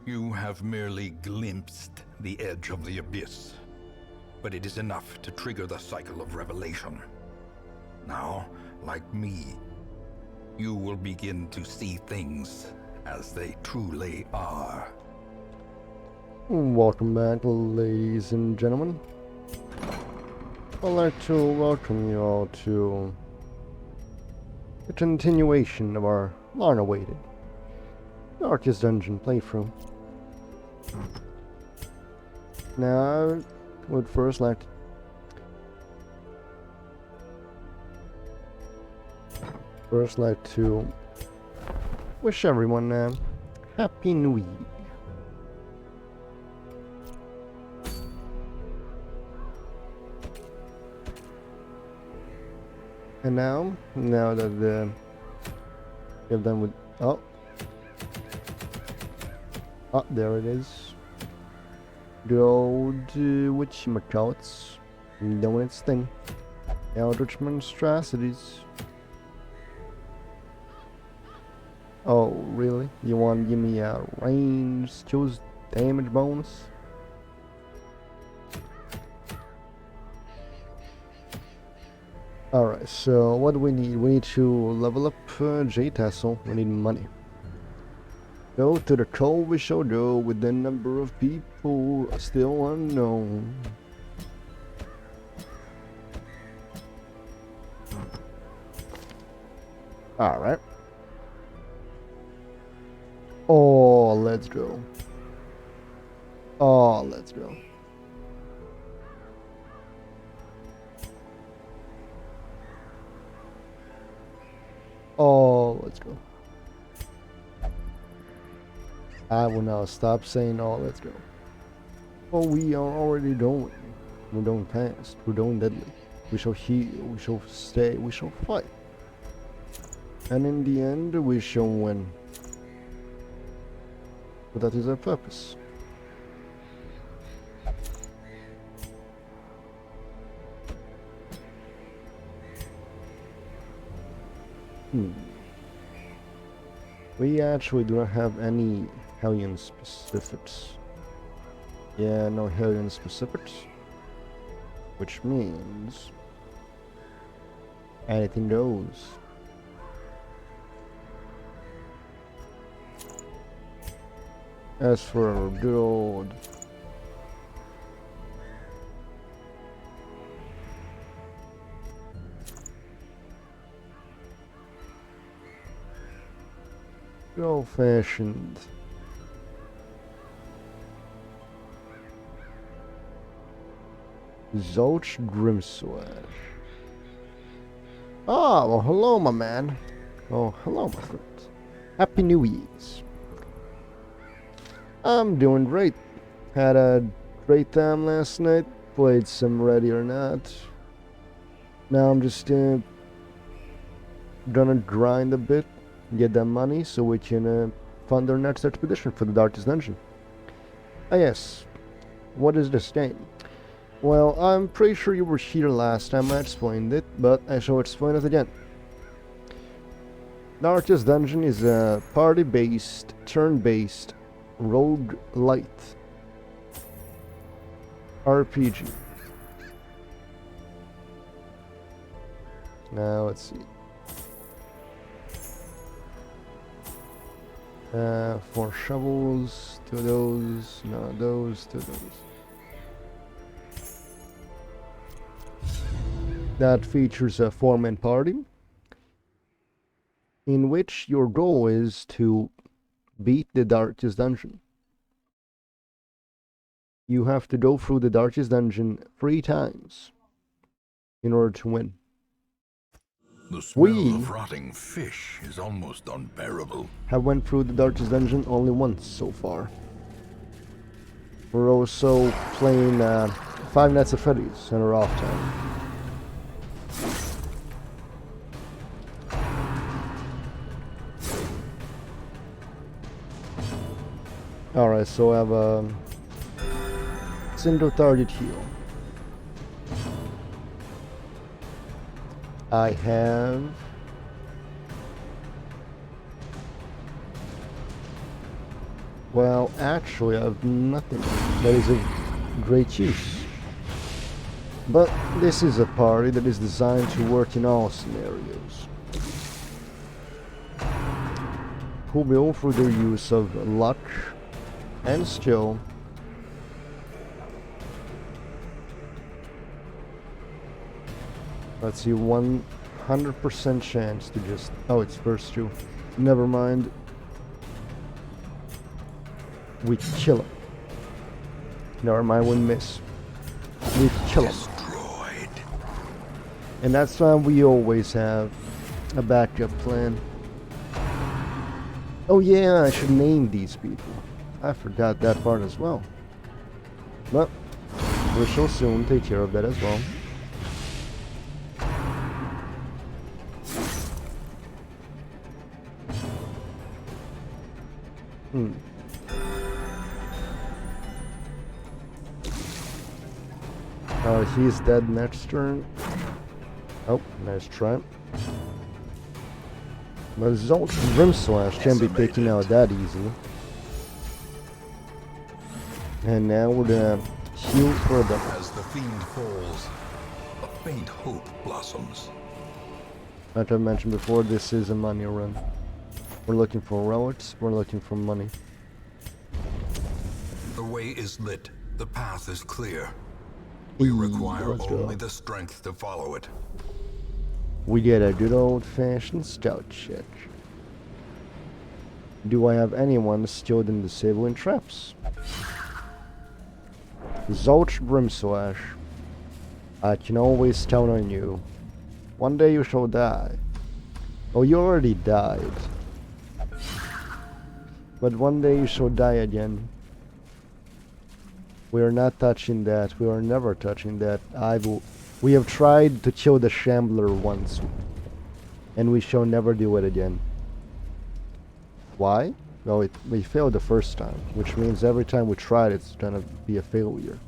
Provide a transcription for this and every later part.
You have merely glimpsed the edge of the abyss, but it is enough to trigger the cycle of revelation. Now, like me, you will begin to see things as they truly are. Welcome back, ladies and gentlemen. I'd like to welcome you all to the continuation of our long-awaited Darkest Dungeon playthrough. Now, I would first like to wish everyone a Happy New Year. And now that we're done with there it is. The old whatchamacallits doing its thing. Eldritch monstrosities. Oh, really? You want to give me a range choose damage bonus? Alright, so what do we need? We need to level up J-Tassel. We need money. Go to the cove we shall go with the number of people still unknown. Alright. Oh, let's go. Oh, let's go. Oh, let's go. I will now stop saying, oh, let's go. Oh, we are already going. We're going past. We're going deadly. We shall heal. We shall stay. We shall fight. And in the end, we shall win. But that is our purpose. We actually do not have any Hellion specifics. Yeah, no Hellion specifics. Which means anything goes. As for our good old old-fashioned Zulch Grimswash. Ah, well, hello, my man. Oh, hello, my friend. Happy New Year's. I'm doing great. Had a great time last night. Played some Ready or Not. Now I'm just gonna grind a bit, get that money so we can fund our next expedition for the Darkest Dungeon. Ah yes, what is this game? Well, I'm pretty sure you were here last time I explained it, but I shall explain it again. Darkest Dungeon is a party-based, turn-based, roguelite RPG. Now let's see. 4 shovels, 2 of those, no, those, 2 of those. That features a 4-man party, in which your goal is to beat the Darkest Dungeon. You have to go through the Darkest Dungeon 3 times in order to win. The smell of rotting fish is almost unbearable. Have went through the Darkest Dungeon only once so far. We're also playing 5 Nights at Freddy's on our off time. Alright, so I have a single target heal. I have well, actually have nothing that is of great use. But this is a party that is designed to work in all scenarios. Who will, through their use of luck and skill, let's see, 100% chance to just... Oh, it's first two. Never mind. We kill him. Never mind, we miss. We kill him. Destroyed. And that's why we always have a backup plan. Oh yeah, I should name these people. I forgot that part as well. But we shall soon take care of that as well. He's dead next turn. Oh, nice try. But Zolt's Grimslash can't be taken out that easily. And now we're gonna heal for them. As the fiend falls, a faint hope blossoms. Like I mentioned before, this is a money run. We're looking for relics, we're looking for money. The way is lit, the path is clear. You require let's go. only the strength to follow it. We get a good old-fashioned scout check. Do I have anyone skilled in disabling traps? Zolch Grimslash, I can always count on you. One day you shall die. Oh, you already died. But one day you shall die again. We are not touching that. We are never touching that. We have tried to kill the Shambler once, and we shall never do it again. Why? Well, we failed the first time, which means every time we try it, it's gonna be a failure.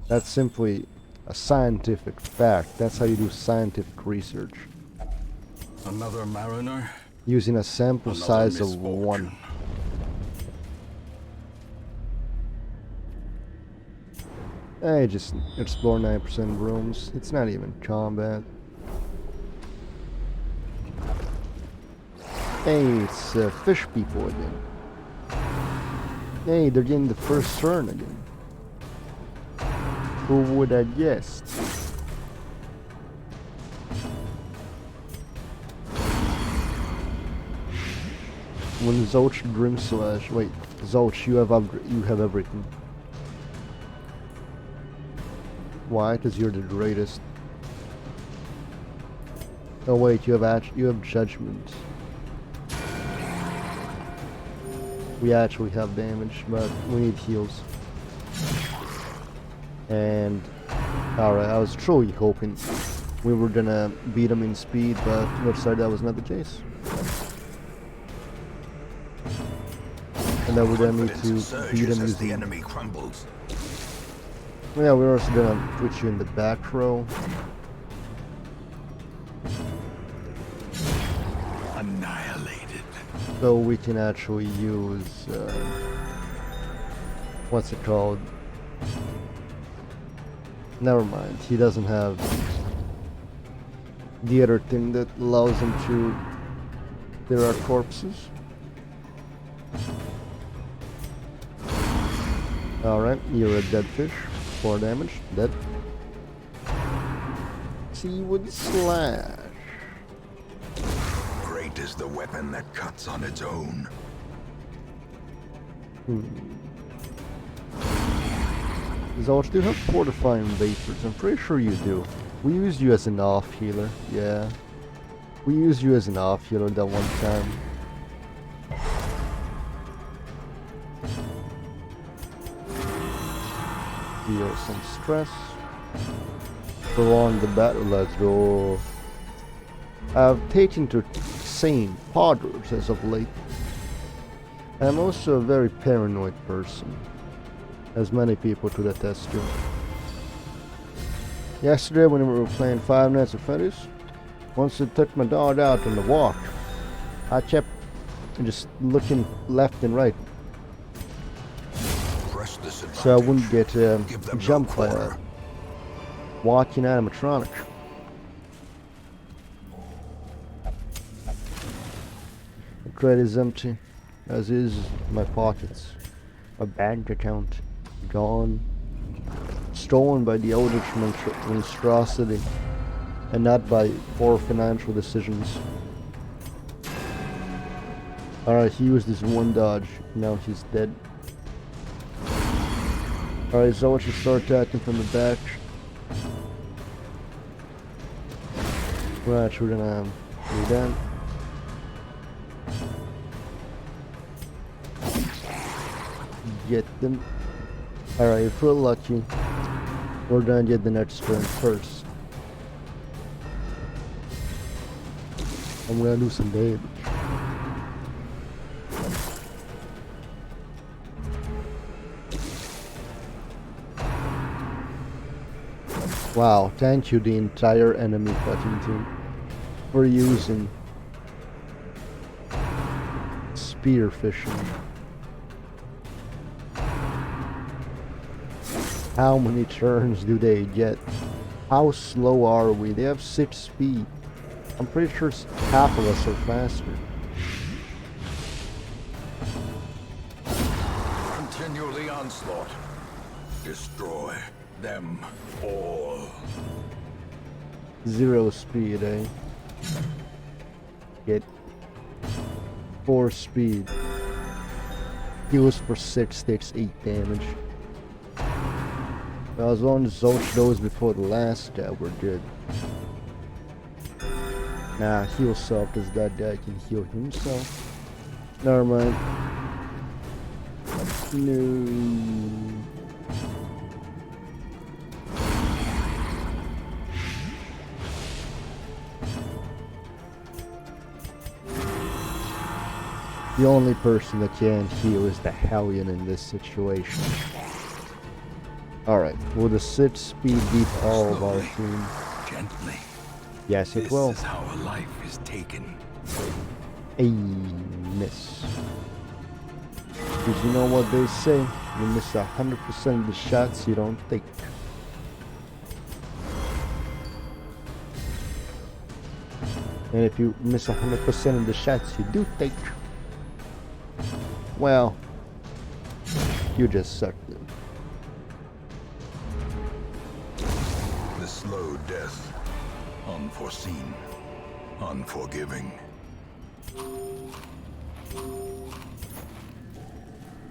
That's simply a scientific fact. That's how you do scientific research. Another mariner? Using a sample Another size of misfortune. 1. I just explore 9% rooms. It's not even combat. Hey, it's fish people again. Hey, they're getting the first turn again. Who would have guessed? When Zolch Grimslash, wait, Zolch, you have everything. Why? Because you're the greatest. Oh wait, you have judgment. We actually have damage, but we need heals. And alright, I was truly hoping we were gonna beat him in speed, but looks like that was not the case. And then we're gonna need to beat him as the using... enemy crumbles. Yeah, we're also gonna put you in the back row. Annihilated. So we can actually use what's it called? Never mind, he doesn't have the other thing that allows him to... There are corpses. Alright, you're a dead fish. 4 damage, dead. Seawood Slash. Great is the weapon that cuts on its own. Zolch, do you have fortifying vapors? I'm pretty sure you do. We used you as an off healer, yeah. We used you as an off healer that one time. Deal some stress. Prolong the battle, let's go. I've taken to sane poggers as of late. I'm also a very paranoid person, as many people could attest to. Yesterday when we were playing Five Nights at Freddy's, once I took my dog out on the walk, I kept just looking left and right. so I wouldn't get Give them no jumped by a quarter. walking animatronic. The credit is empty, as is my pockets. My bank account gone, stolen by the eldritch monstrosity, and not by poor financial decisions. Alright, he used this one dodge, now he's dead. Alright, so what you start attacking from the back. Right, we're gonna do that. Get them. Alright, if we're lucky, we're gonna get the next turn first. I'm gonna do some damage. Wow, thank you the entire enemy fucking team for using spear fishing. How many turns do they get? How slow are we? They have 6 speed. I'm pretty sure half of us are faster. Continue the onslaught. Destroy them all. 0 speed, eh? Get 4 speed. Heals for 6, takes 8 damage. Well, as long as Zolch goes before the last stab, we're good. Nah, heal self, because that guy can heal himself. Never mind. No. The only person that can heal is the Hellion in this situation. Alright, will the 6 speed beat all of our team? Gently. Yes, it will. This is how a life is taken. A miss. Because you know what they say? You miss 100% of the shots you don't take. And if you miss 100% of the shots you do take, well, you just sucked it. The slow death. Unforeseen. Unforgiving.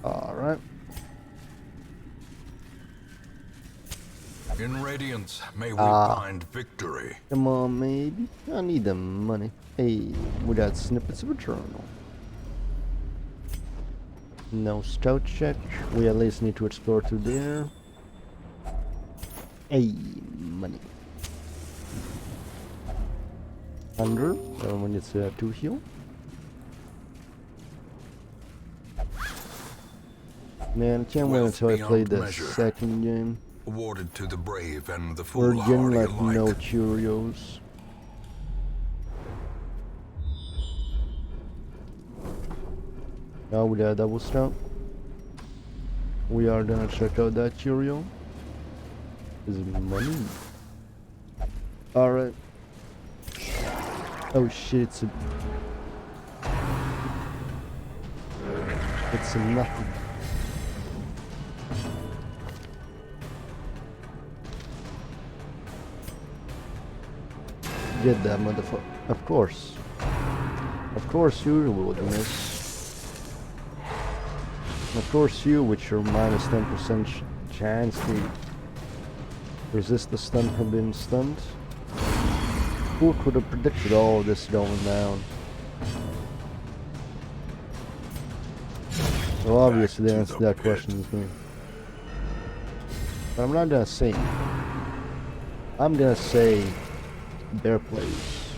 Alright. In Radiance, may we find victory. Come on, maybe. I need the money. Hey, we got snippets of a journal. No scout check. We at least need to explore through there. Hey, money. 100. When it's 2 heal. Man, I can't wait Wealth until I play beyond the measure. second game. Awarded to the brave and the We're getting foolhardy like alike. no Cheerios. Now we got a double stout. We are gonna check out that Cheerio. Is it money? Alright. Oh shit, it's a nothing. Get that motherfucker. Of course. Of course you will do this. Of course you, with your minus 10% chance to resist the stun from being stunned. Who could have predicted all of this going down? So obviously the answer to that question is me. But I'm not gonna say. I'm gonna say their plays.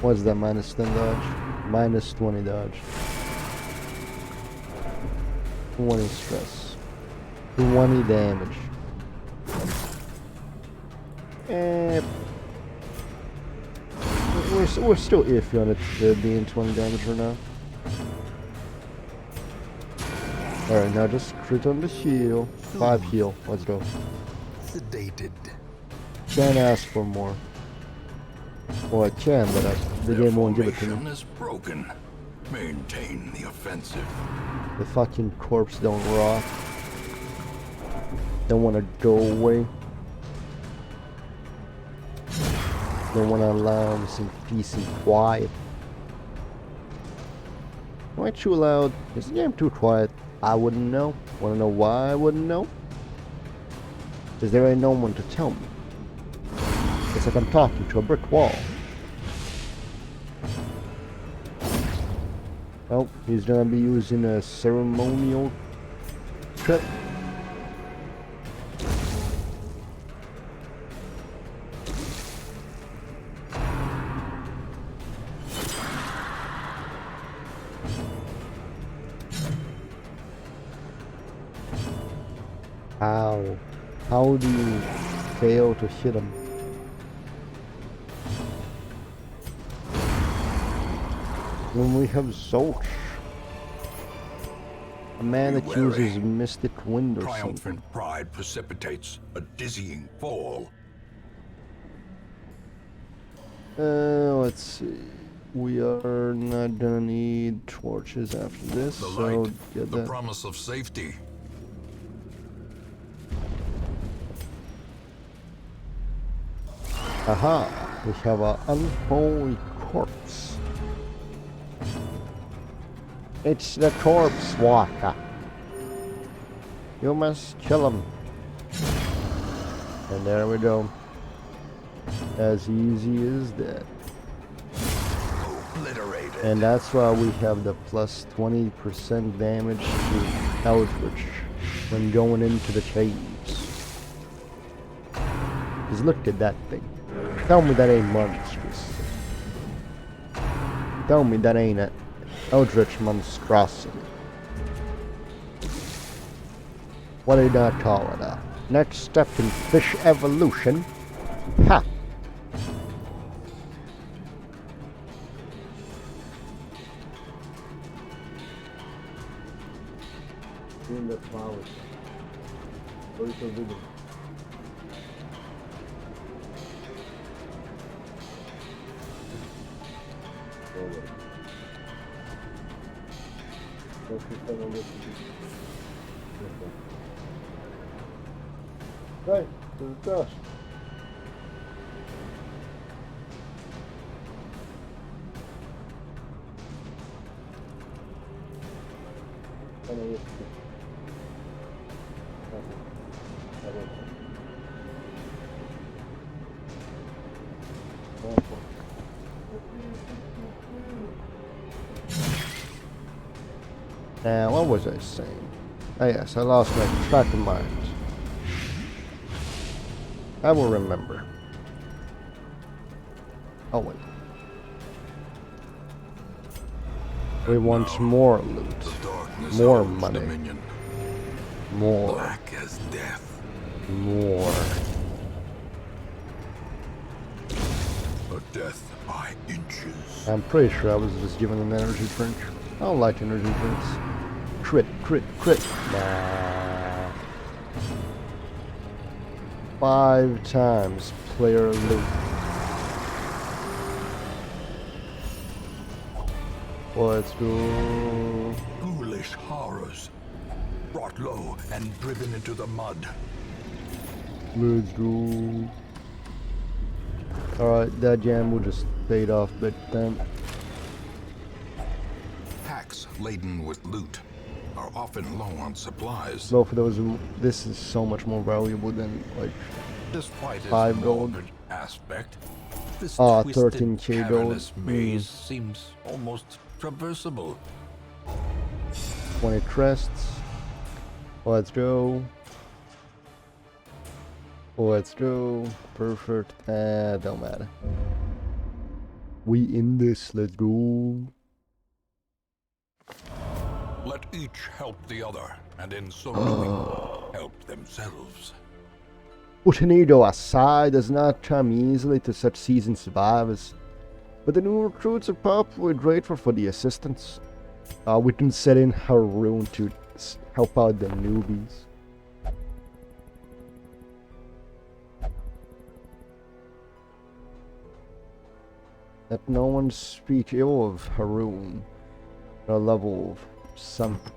What's that minus 10 dodge? Minus 20 dodge. 20 stress. 20 damage. And we're still iffy on it being 20 damage or not. Alright, now just crit on the shield. 5 heal. Let's go. Sedated. Can't ask for more. Well, I can, but the Their game won't give it to formation me. is broken. Maintain the offensive. The fucking corpse don't rot. Don't want to go away. Don't want to allow them some peace and quiet. Am I too loud? Is the game too quiet? I wouldn't know. Wanna know why I wouldn't know? Because there ain't no one to tell me. It's like I'm talking to a brick wall. Oh, he's gonna be using a ceremonial trip. How? How do you fail to hit him? When we have Zolch, a man that Be wary. uses Mystic Wind or something. Triumphant pride precipitates a dizzying fall. Let's see. We are not gonna need torches after this, The so light, get the that. promise of safety. Aha! We have an unholy corpse. It's the corpse walker. You must kill him. And there we go. As easy as that. Obliterated. And that's why we have the plus 20% damage to Eldritch when going into the caves. Because look at that thing. Tell me that ain't monstrous. Tell me that ain't an Eldritch monstrosity. What do you not call it? Next step in fish evolution. Ha! In the flowers. What is the video? Right, to the dust. Now, what was I saying? Oh yes, I lost my track of mind. I will remember. Oh wait. We want more loot. The darkness More holds money. Dominion. More. Black as death. More. A death by inches. I'm pretty sure I was just given an energy drink. I don't like energy drinks. Crit, crit, crit. Nah. 5 times player loot. Let's go. Ghoulish horrors. Brought low and driven into the mud. Let's go. Alright, that jam will just fade off big time. Packs laden with loot are often low on supplies. So for those who, this is so much more valuable than like Despite its 5 gold. morbid aspect, this 13K gold. cavernous maze seems almost traversable. 20 crests. Let's go. Let's go. Perfect. Don't matter. We in this. Let's go. Let each help the other, and in so doing, help themselves. Utenido Asai does not come easily to such seasoned survivors, but the new recruits of Pop were grateful for the assistance. We can set in Haroon to help out the newbies. Let no one speak ill of Haroon. A level of something.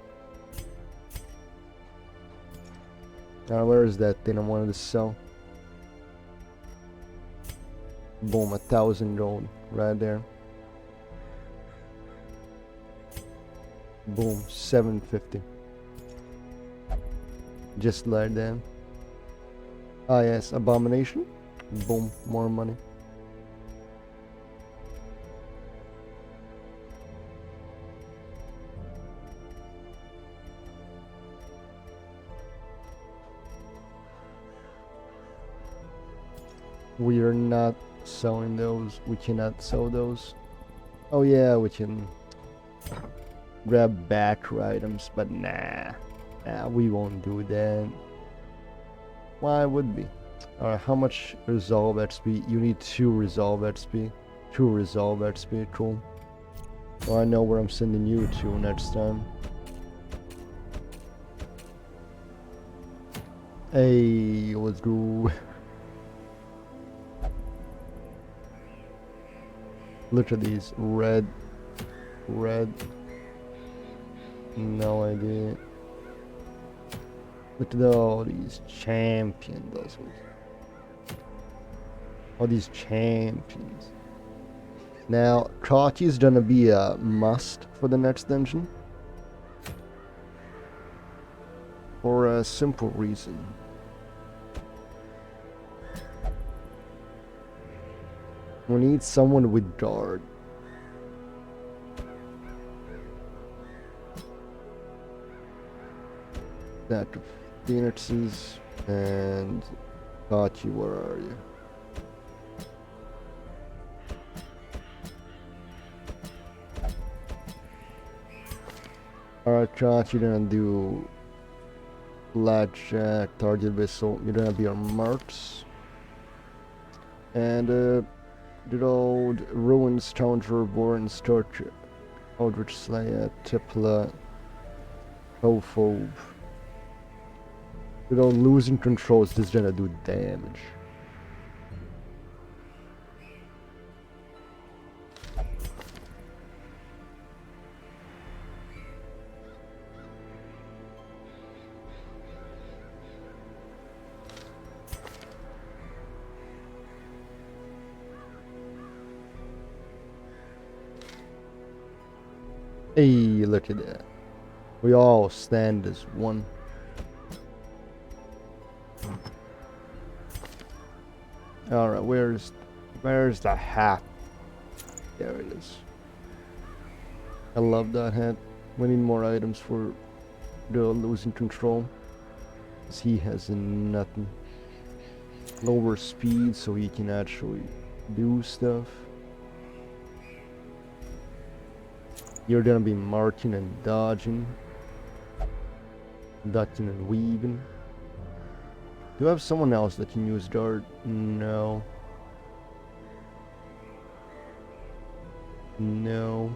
Now where is that thing I wanted to sell? Boom, 1,000 gold right there. Boom, 750. Just like that. Ah yes, abomination. Boom, more money. We are not selling those. We cannot sell those. Oh yeah, we can grab back items, but nah, we won't do that. Why would we? Alright, how much resolve XP? You need 2 resolve XP. 2 resolve XP, cool. Well, I know where I'm sending you to next time. Hey, let's go. Look at these red. No idea. Look at all these champions. All these champions. Now, Kachi is gonna be a must for the next dungeon. For a simple reason. We need someone with guard. That Phoenixes and Kachi, where are you? Alright, Kachi, you're gonna do Blackjack, Target Whistle, you're gonna be our marks. And good old Ruins, Challenger, Born, Storch, Eldritch Slayer, Tipla, Ophobe. Good old losing controls, this is gonna do damage. Hey, look at that. We all stand as one. Alright, where's the hat? There it is. I love that hat. We need more items for the losing control. 'Cause he has nothing. Lower speed so he can actually do stuff. You're gonna be marking and dodging. Ducking and weaving. Do I have someone else that can use dart? No. No.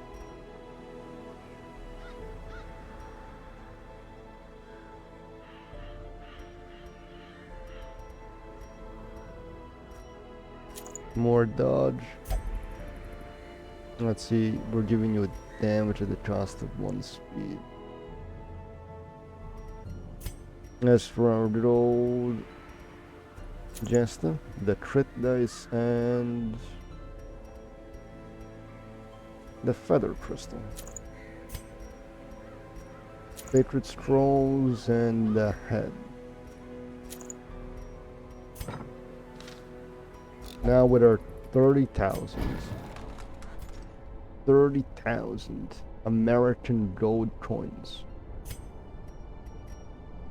More dodge. Let's see, we're giving you damage at the cost of 1 speed. As for our good old Jester, the crit dice and the feather crystal. Sacred scrolls and the head. Now with our 30,000 American gold coins,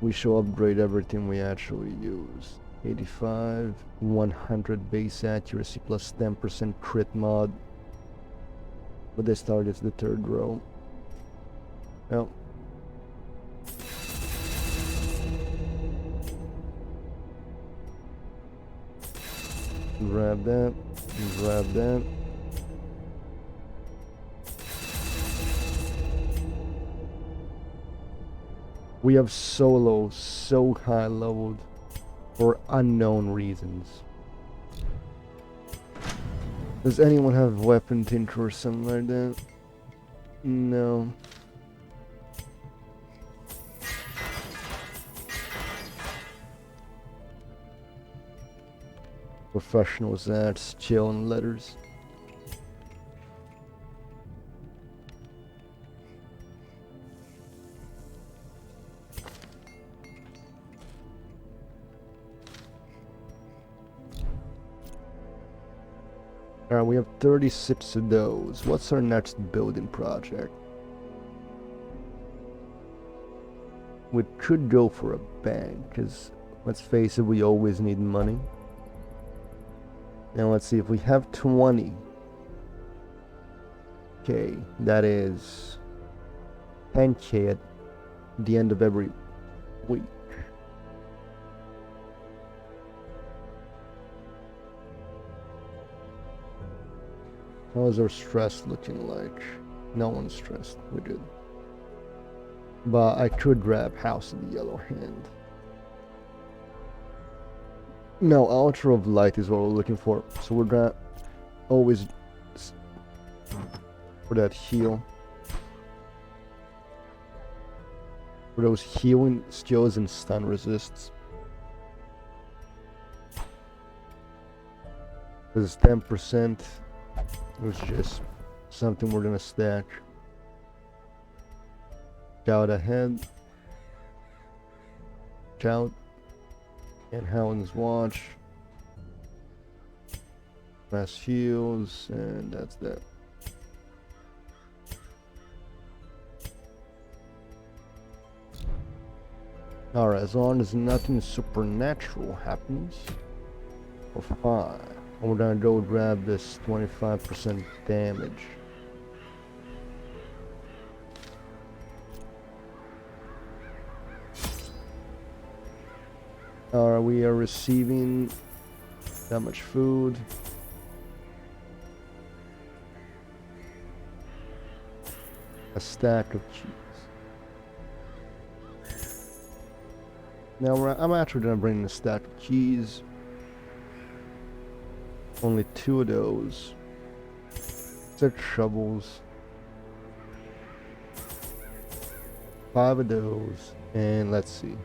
we shall upgrade everything we actually use. 85, 100 base accuracy plus 10% crit mod. But this targets the 3rd row. Well. Grab that, grab that. We have Solo so high leveled for unknown reasons. Does anyone have weapon tinker or something like that? No. Professionals, that's chill and letters. Alright, we have 36 of those. What's our next building project? We could go for a bank, because let's face it, we always need money. Now let's see, if we have 20. Okay, that is 10k at the end of every week. How is our stress looking like? No one's stressed. We're good. But I could grab House of the Yellow Hand. No, Altar of Light is what we're looking for. So we're gonna always for that heal. For those healing skills and stun resists. Because it's 10%. It was just something we're gonna stack. Shout ahead. Shout. And Howland's Watch. Mass heals, and that's that. Alright, as long as nothing supernatural happens. We're fine. And we're gonna go grab this 25% damage. Alright, we are receiving that much food. A stack of cheese. Now I'm actually gonna bring the stack of cheese. Only 2 of those. 6 shovels. 5 of those. And let's see.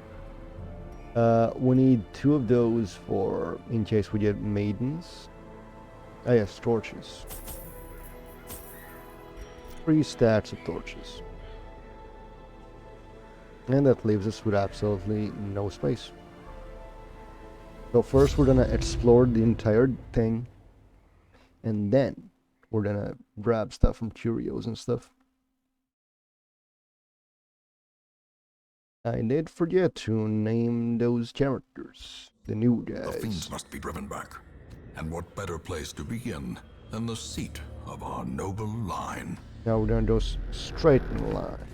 We need 2 of those for in case we get maidens. Ah yes, torches. 3 stacks of torches. And that leaves us with absolutely no space. So first we're gonna explore the entire thing, and then we're gonna grab stuff from curios and stuff. I did forget to name those characters, the new guys. The fiends must be driven back. And what better place to begin than the seat of our noble line? Now we're gonna go straight in line.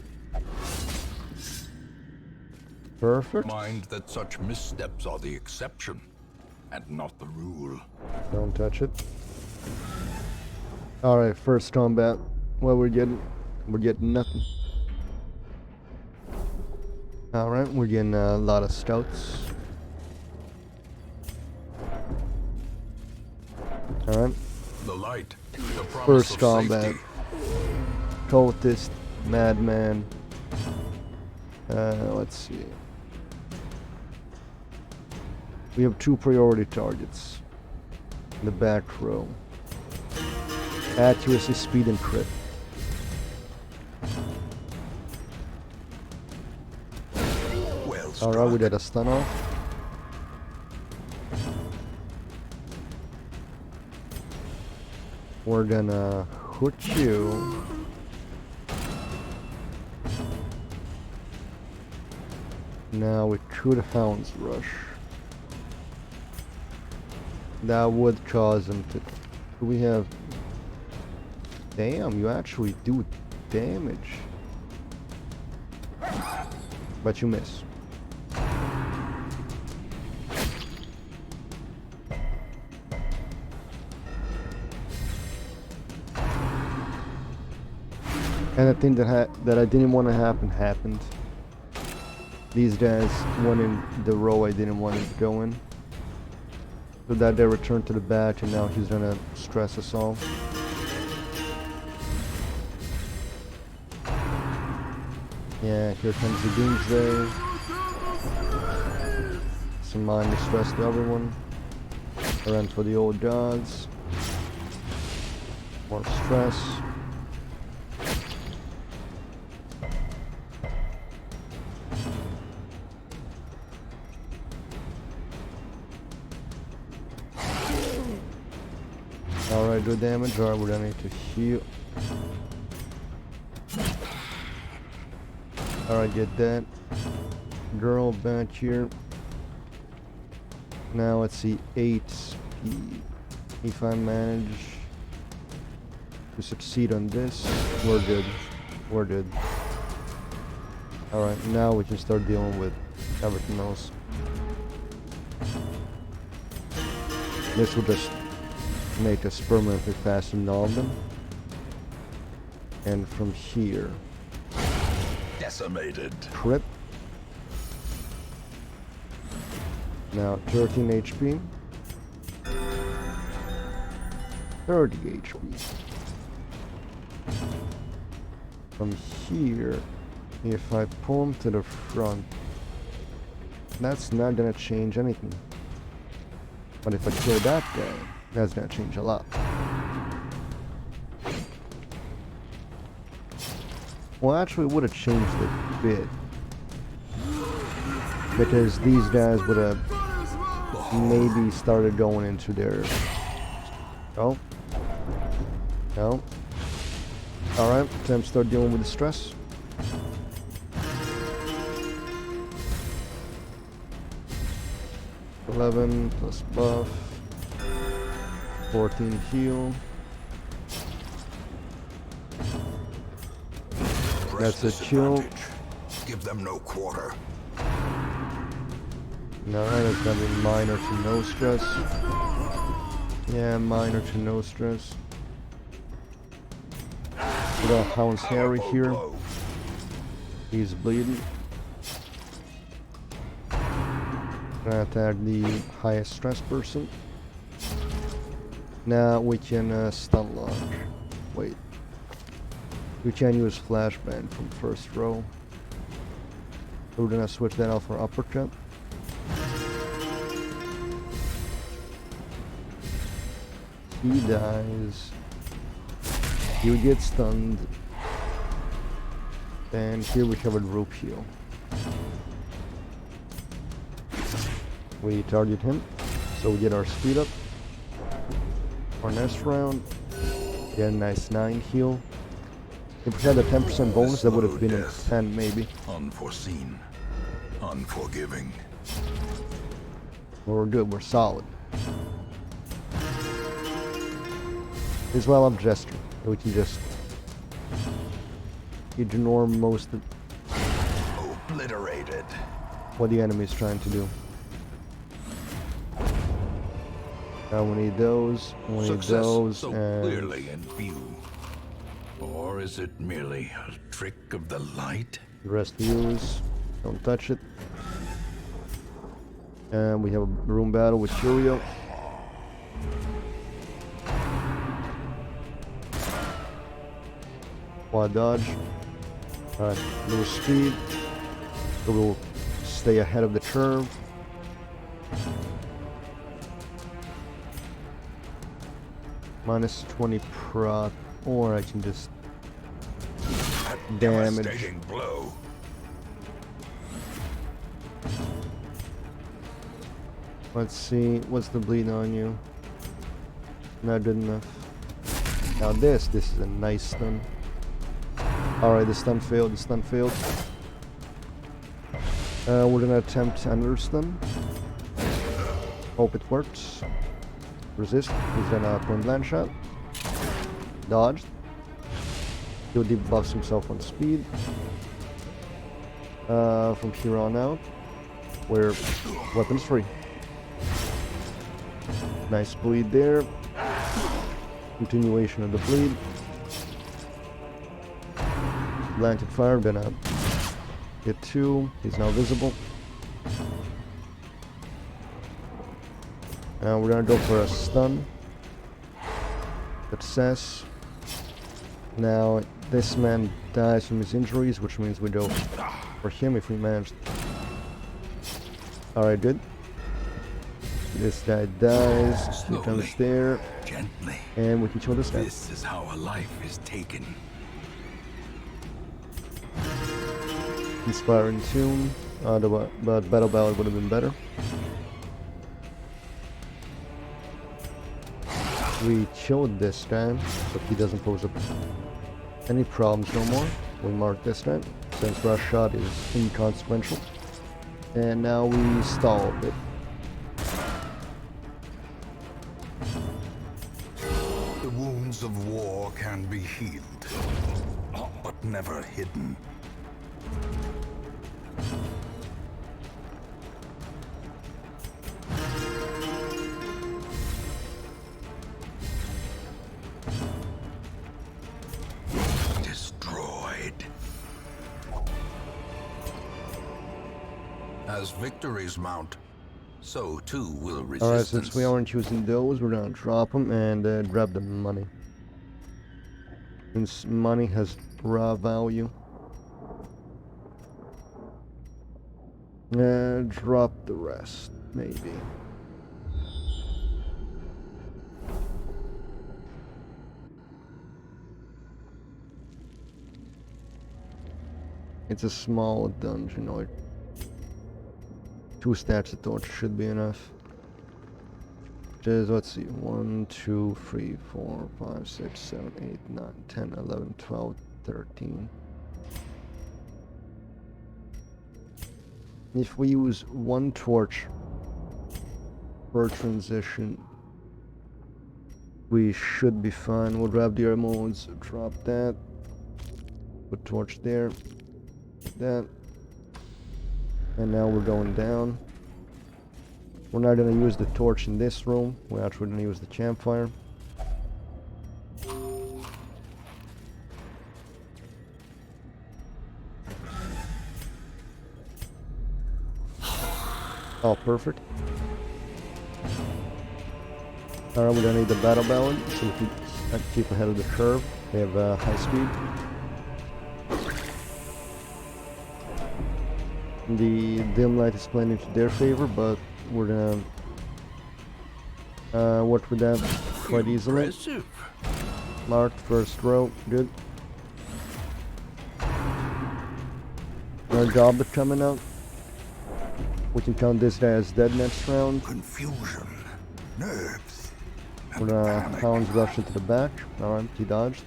Perfect. Mind that such missteps are the exception and not the rule. Don't touch it. Alright, first combat. What we're getting nothing. Alright, we're getting a lot of stouts. Alright. The light, the promise First of combat. safety. Cultist, Madman. Let's see. We have 2 priority targets in the back row. Accuracy, speed, and crit. Well Alright, we struck. did a stun off. We're gonna hook you. Now we could Hound's Rush. That would cause him to... We have... Damn, you actually do damage. But you miss. And the thing that I didn't want to happen happened. These guys went in the row I didn't want to go in. So that they return to the bat, and now he's gonna stress us all. Yeah, here comes the Doomsday. Some minor stress to everyone. I ran for the old gods. More stress. Alright, good damage. Alright, we're gonna need to heal. Alright, get that girl back here. Now let's see, 8 speed. If I manage to succeed on this, we're good. We're good. Alright, now we can start dealing with everything else. This will just make us permanently faster than all of them. And from here, Decimated. trip. Now 13 HP. 30 HP. From here, if I pull him to the front, that's not gonna change anything. But if I kill that guy, that's gonna change a lot. Well, actually, it would have changed a bit. Because these guys would have maybe started going into their... Oh. No. Alright, time to start dealing with the stress. $11 plus buff. 14 heal. That's a kill. Give them no quarter. No, that's gonna be minor to no stress. Yeah, minor to no stress. We got Hound's Harry here. He's bleeding. Gonna attack the highest stress person. Now we can stun launch. Wait. We can use flashbang from first row. So we're gonna switch that out for uppercut. He dies. You get stunned. And here we have a rope heal. We target him, so we get our speed up. Our next round, get a nice 9 heal. If we had a 10% bonus, that would have been a 10 maybe. Unforeseen. Unforgiving. We're good, we're solid. This is while I'm gesturing. We can just ignore most of Obliterated. what the enemy is trying to do. Now we need those, we need Success those, so and clearly in view. Or is it merely a trick of the light? the rest use. Don't touch it. And we have a room battle with Curio. Quad dodge. Alright, lose speed. So we'll stay ahead of the curve. Minus 20 proc, or I can just damage. Devastating blow. Let's see, what's the bleed on you? Not good enough. Now this is a nice stun. Alright, the stun failed, we're gonna attempt under stun. Hope it works. Resist, he's gonna point blank shot. Dodged. He'll debuffs himself on speed. From here on out, we're weapons free. Nice bleed there. Continuation of the bleed. Blanket fire, gonna hit 2. He's now visible. We're gonna go for a stun. Success. Now this man dies from his injuries, which means we go for him if we manage. Alright, good. This guy dies. He comes there. Gently. And we can kill this guy. This is how a life is taken. Inspiring tune. But Battle Ballad would have been better. We killed this guy, but he doesn't pose up any problems no more. We mark this guy, since rush shot is inconsequential. And now we stall a bit. The wounds of war can be healed, but never hidden. Destroyed. As victories mount, so too will resistance. Alright, since we aren't using those, we're gonna drop them and grab the money. Since money has raw value. Drop the rest, maybe. It's a small dungeon, or 2 stacks of torch should be enough. Just, let's see, 1, 2, 3, 4, 5, 6, 7, 8, 9, 10, 11, 12, 13. If we use 1 torch per transition, we should be fine. We'll grab the modes, drop that, put torch there, that, and now we're going down. We're not going to use the torch in this room, we're actually going to use the campfire. Oh, perfect. Alright, we're gonna need the battle ballad so we can keep ahead of the curve. We have high speed. The dim light is playing into their favor, but we're gonna work with that quite easily. Impressive. Marked, first row, good. Our job is coming out. We can count this guy as dead next round. Confusion, nerves, We're gonna hounds rush into the back. Alright, he dodged.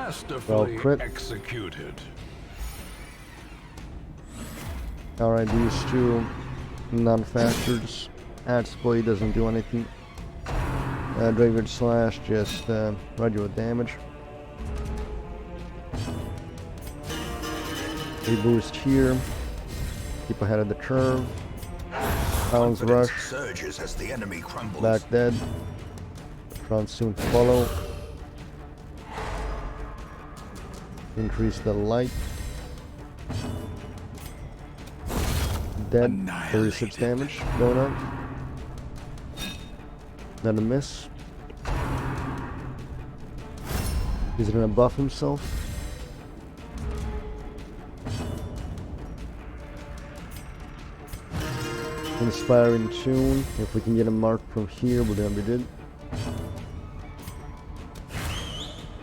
masterfully crit. executed. Alright, these 2 non-factors. Axe blade doesn't do anything. Graveyard slash, just regular damage. We boost here. Keep ahead of the curve. Hounds Confidence rush. surges as the enemy crumbles. Back dead. Front soon to follow. Increase the light. Dead. 36 damage going on. Not a miss. He's gonna buff himself. Inspiring tune. If we can get a mark from here, we're gonna be good.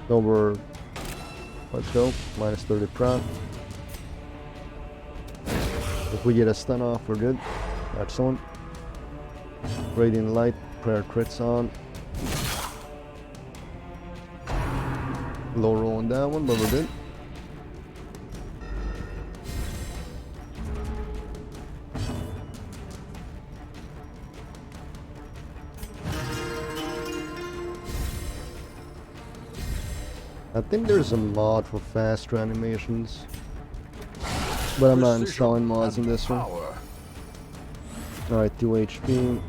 Over. Let's go. Minus 30 prot. If we get a stun off, we're good. Excellent. Radiant light. Prayer crits on. Low roll on that one, but we're good. I think there's a mod for faster animations, but I'm not installing mods in this one. Alright, 2 HP.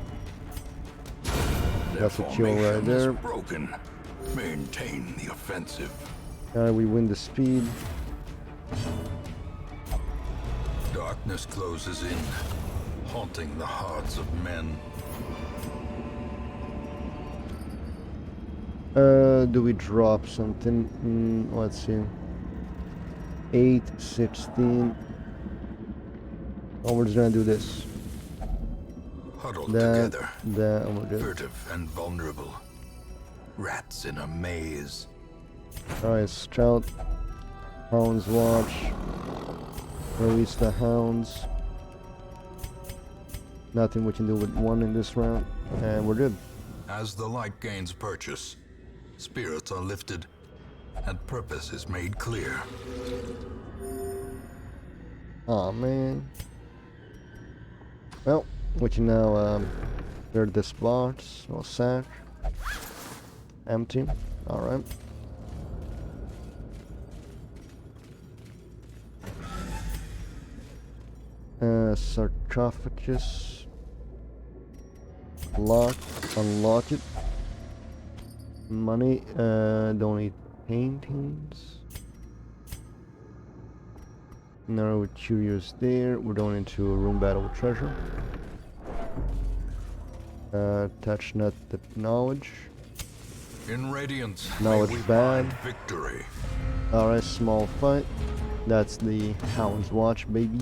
That's a kill right there. Broken. Maintain the offensive. Alright, we win the speed. Darkness closes in, haunting the hearts of men. Do we drop something? Let's see. 8, 16. Oh, we're just gonna do this. Huddled That, together, that, and we're good. furtive and vulnerable. Rats in a maze. Alright, Scout. Hounds watch. Release the hounds. Nothing we can do with one in this round. And we're good. As the light gains purchase, spirits are lifted, and purpose is made clear. Aw, man. Well, we can now clear this box. Or sack. Empty. Alright. Sarcophagus. Lock. Unlock it. Money. Don't need paintings. Now we're curious there. We're going into a room battle with treasure. Touch not the knowledge. In Radiance, Now may it's we bad. find victory. Alright, small fight. That's the Hound's Watch, baby.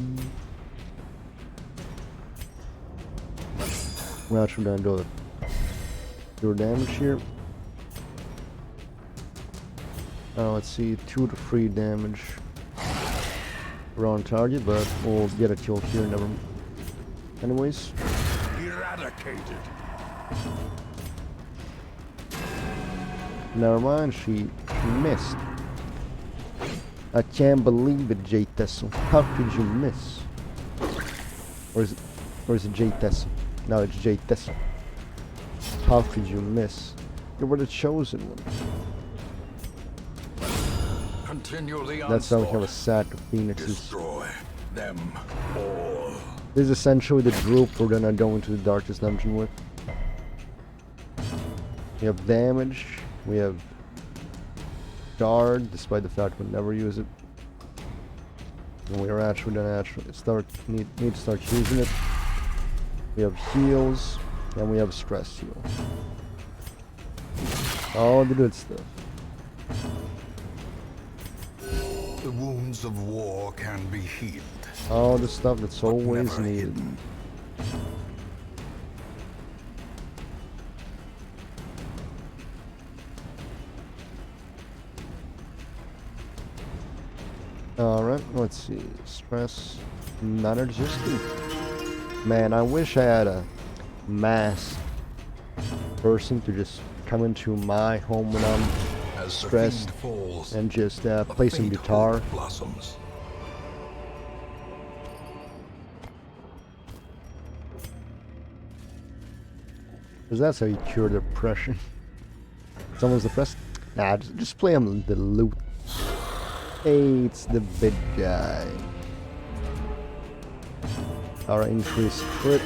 We're actually gonna do damage here. Let's see, 2 to 3 damage. We're on target, but we'll get a kill here. Never. Anyways, Eradicated. never mind. She missed. I can't believe it, J Tessel. How could you miss? Or is it J Tessel? No, it's J Tessel. How could you miss? You were the chosen one. Continue the That's how we have a onslaught. sack of phoenixes. Destroy them all. This is essentially the group we're gonna go into the darkest dungeon with. We have damage. We have guard, despite the fact we'll never use it. And we are actually gonna need to start using it. We have heals, and we have stress heal. All the good stuff. The wounds of war can be healed. All the stuff that's but always never needed. hidden. Alright, let's see. Stress non-existent. Man, I wish I had a masked person to just come into my home when I'm As the stressed fiend falls, and just a play some faint guitar. hope blossoms. Because that's how you cure depression. Someone's depressed? Nah, just play him the loot. Hey, it's the big guy. Alright, increase crit.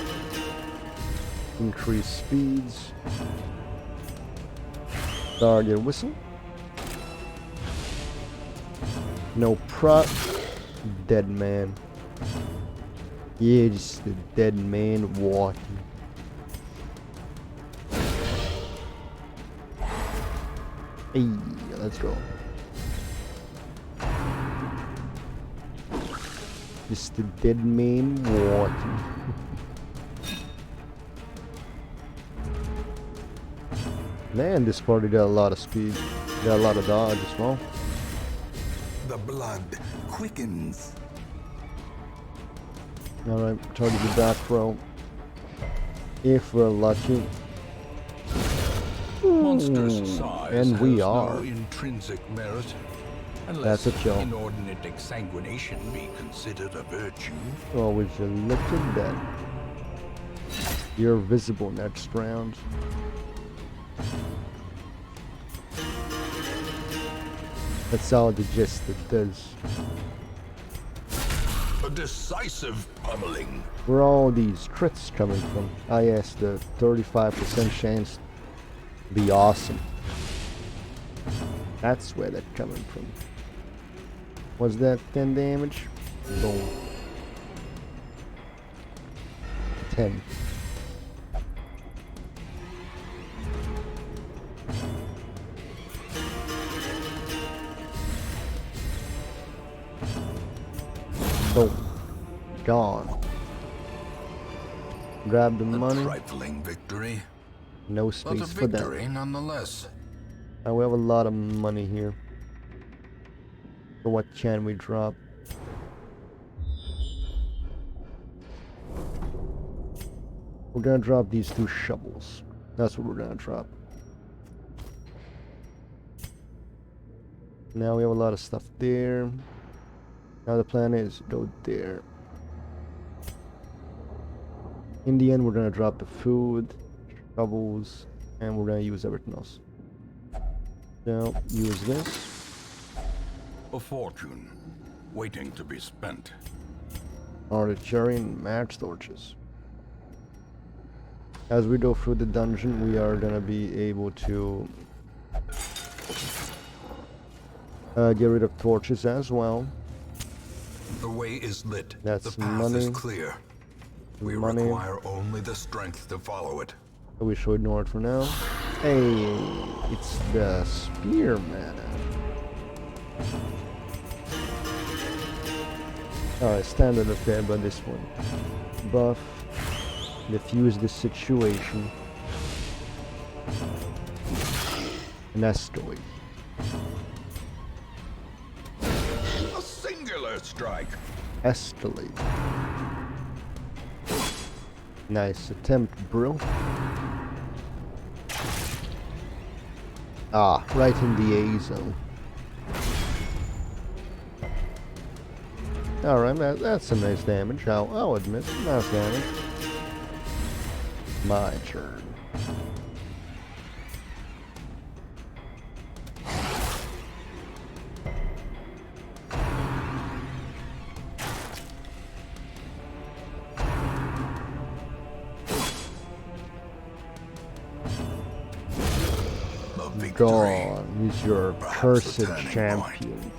Increase speeds. Target whistle. No prop. Dead man. Yeah, just the dead man walking. Hey, let's go. Just the dead man walking. Man, this party got a lot of speed. Got a lot of dodge as well. The blood quickens. Alright, target the back row. If we're lucky. Monstrous Ooh, size and we has are. no intrinsic merit, That's unless a kill. inordinate exsanguination be considered a virtue. Oh, would you look at that? You're visible next round. That's all the gist it does. A decisive pummeling. Where are all these crits coming from? I asked the 35% chance to be awesome. That's where they're coming from. Was that 10 damage? Boom. 10. Boom. Gone. Grab the A money. trifling victory, No but a space for that. victory nonetheless. And we have a lot of money here. So what can we drop? We're gonna drop these 2 shovels. That's what we're gonna drop. Now we have a lot of stuff there. Now the plan is go there. In the end, we're gonna drop the food, shovels, and we're gonna use everything else. Now use this. A fortune waiting to be spent. Artillery and match torches. As we go through the dungeon, we are gonna be able to get rid of torches as well. The way is lit. That's the path is money. clear. We Money. require only the strength to follow it. We should ignore it for now. Hey, it's the spearman. Alright, standard affair, but this one. Buff. Diffuse the situation. And escalate. A singular strike. Escalate. Nice attempt, bro. Ah, right in the A zone. Alright, that's some nice damage. I'll admit, nice damage. My turn. The victory. Gone. He's your Perhaps a cursed turning champion.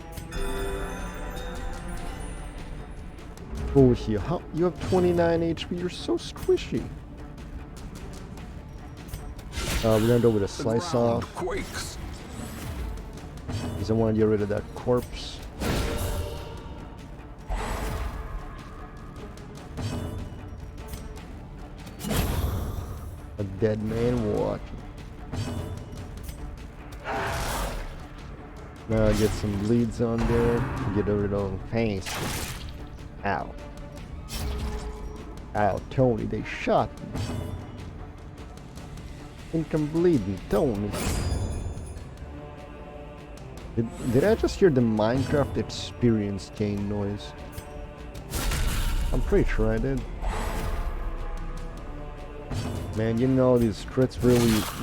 Oh, you have 29 HP. You're so squishy. We're gonna go with a The slice ground off. quakes. Because I want to get rid of that corpse. A dead man walking. Now get some bleeds on there to get rid of pain. Ow. Ow, Tony, they shot me. Think I'm bleeding, Tony. Did I just hear the Minecraft experience gain noise? I'm pretty sure I did. Man, you know, these crits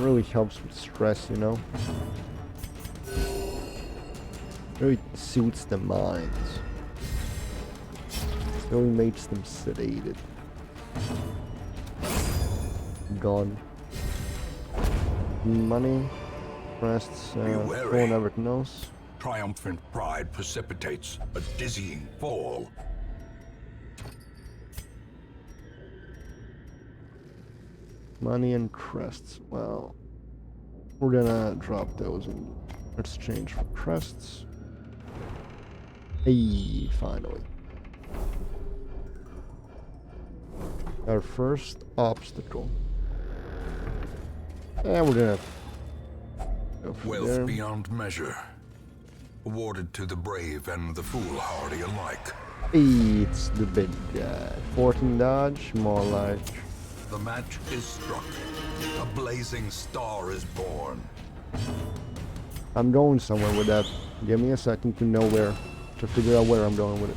really helps with stress, you know? Really suits the minds. Really makes them sedated. Gone. Money. Rests, Be wary. phone, everything else. Triumphant pride precipitates a dizzying fall. Money and crests. Well, we're gonna drop those in exchange for crests. Hey, finally. Our first obstacle. And we're gonna go from Wealth there. beyond measure. Awarded to the brave and the foolhardy alike. Hey, it's the big guy. 14 dodge, more like. The match is struck. A blazing star is born. I'm going somewhere with that. Give me a second to know where, to figure out where I'm going with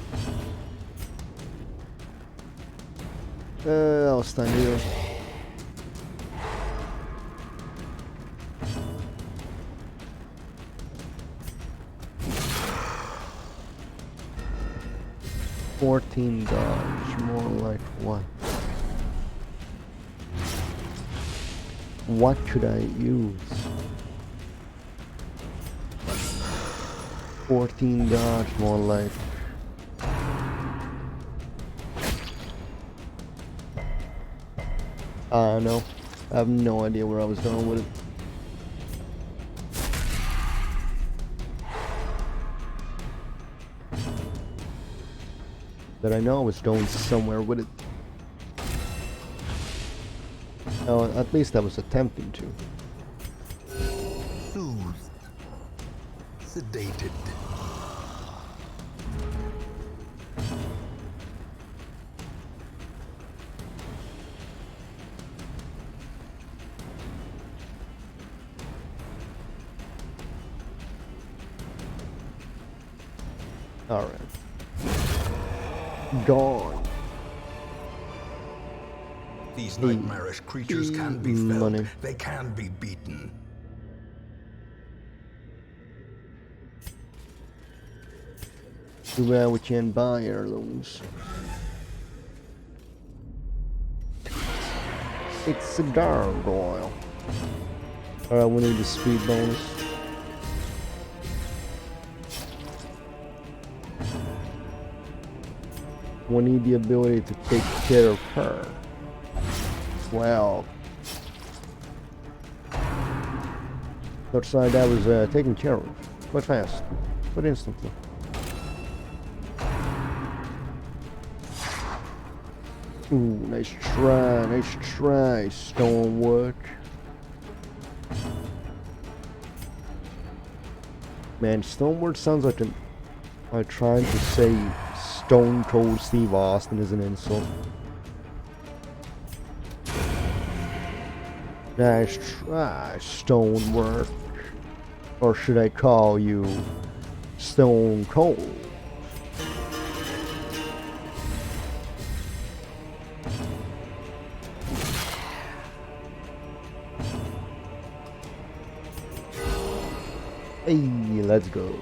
it. I'll stand here. $14, more like what? What could I use? 14 dodge, more like. I don't know. I have no idea where I was going with it. But I know I was going somewhere with it. Oh, at least I was attempting to. Soothed. Sedated. Alright. Gone. These nightmarish creatures can be felled. Money. They can be beaten. Too bad we can't buy heirlooms. It's a gargoyle. Alright, we need the speed bonus. We need the ability to take care of her. Well. Looks like that was taken care of. Quite fast. But instantly. Ooh, nice try, Stonework. Man, Stonework sounds like I'm trying to say Stone Cold Steve Austin is an insult. Nice try, Stonework. Or should I call you Stone Cold? Hey, let's go.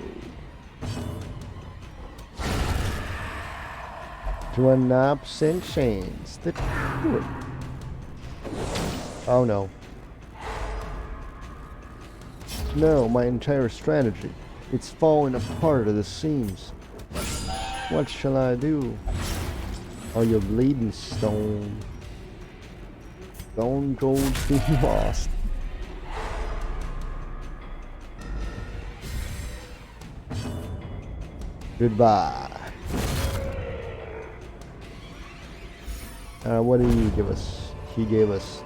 To an absent chance. The truth. Oh no. No, my entire strategy. It's falling apart at the seams. What shall I do? Oh, you're bleeding, Stone. Stone Cold Steve Austin. Goodbye. What did he give us? He gave us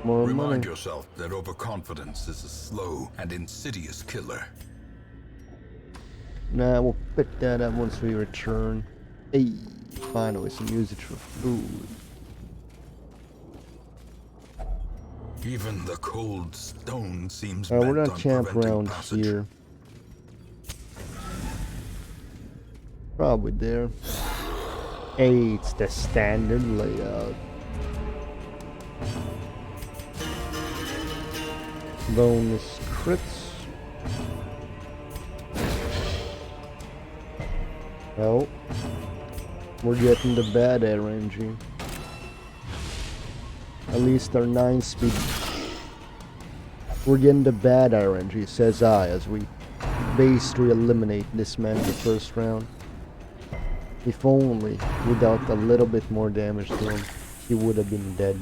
more Remind money. yourself that overconfidence is a slow and insidious killer. Nah, we'll pick that up once we return. Hey, finally some usage for food. Even the cold stone seems Alright, we're bent gonna on camp preventing around passage. here. Probably there. Hey, it's the standard layout. Bonus crits. Oh, we're getting the bad RNG. At least our 9-speed. We're getting the bad RNG, says I, as we basically eliminate this man in the first round. If only, without a little bit more damage to him, he would have been dead.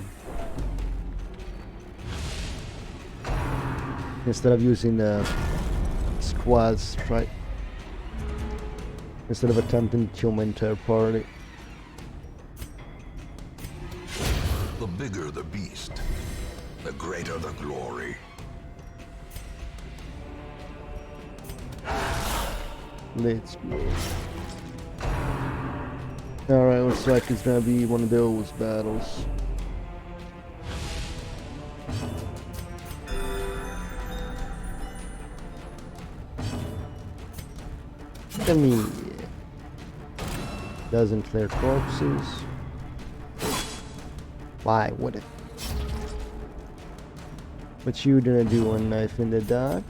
Instead of using the squad strike. Instead of attempting to kill my entire party. The bigger the beast, the greater the glory. Let's go. Alright, looks like it's gonna be one of those battles. Come here. Doesn't clear corpses. Why would it? What you gonna do on Knife in the Dark?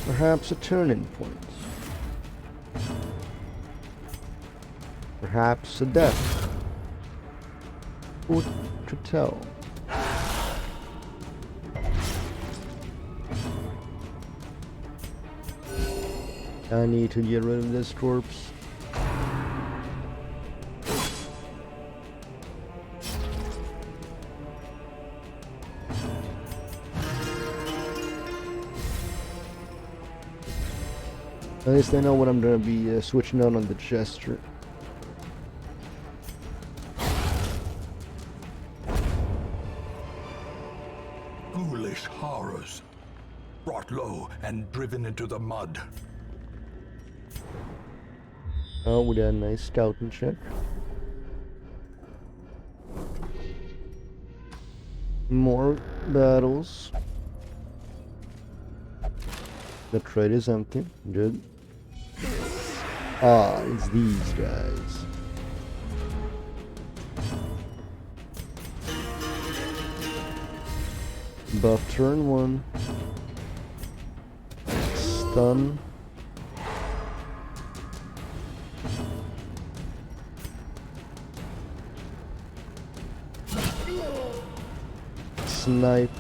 Perhaps a turning point. Perhaps a death. Who could tell? I need to get rid of this corpse. At least I know what I'm gonna be switching out on the gesture. Ghoulish horrors, brought low and driven into the mud. Oh, we got a nice scouting check. More battles. The trade is empty. Good. Ah, it's these guys. Buff turn 1. Stun. Snipe.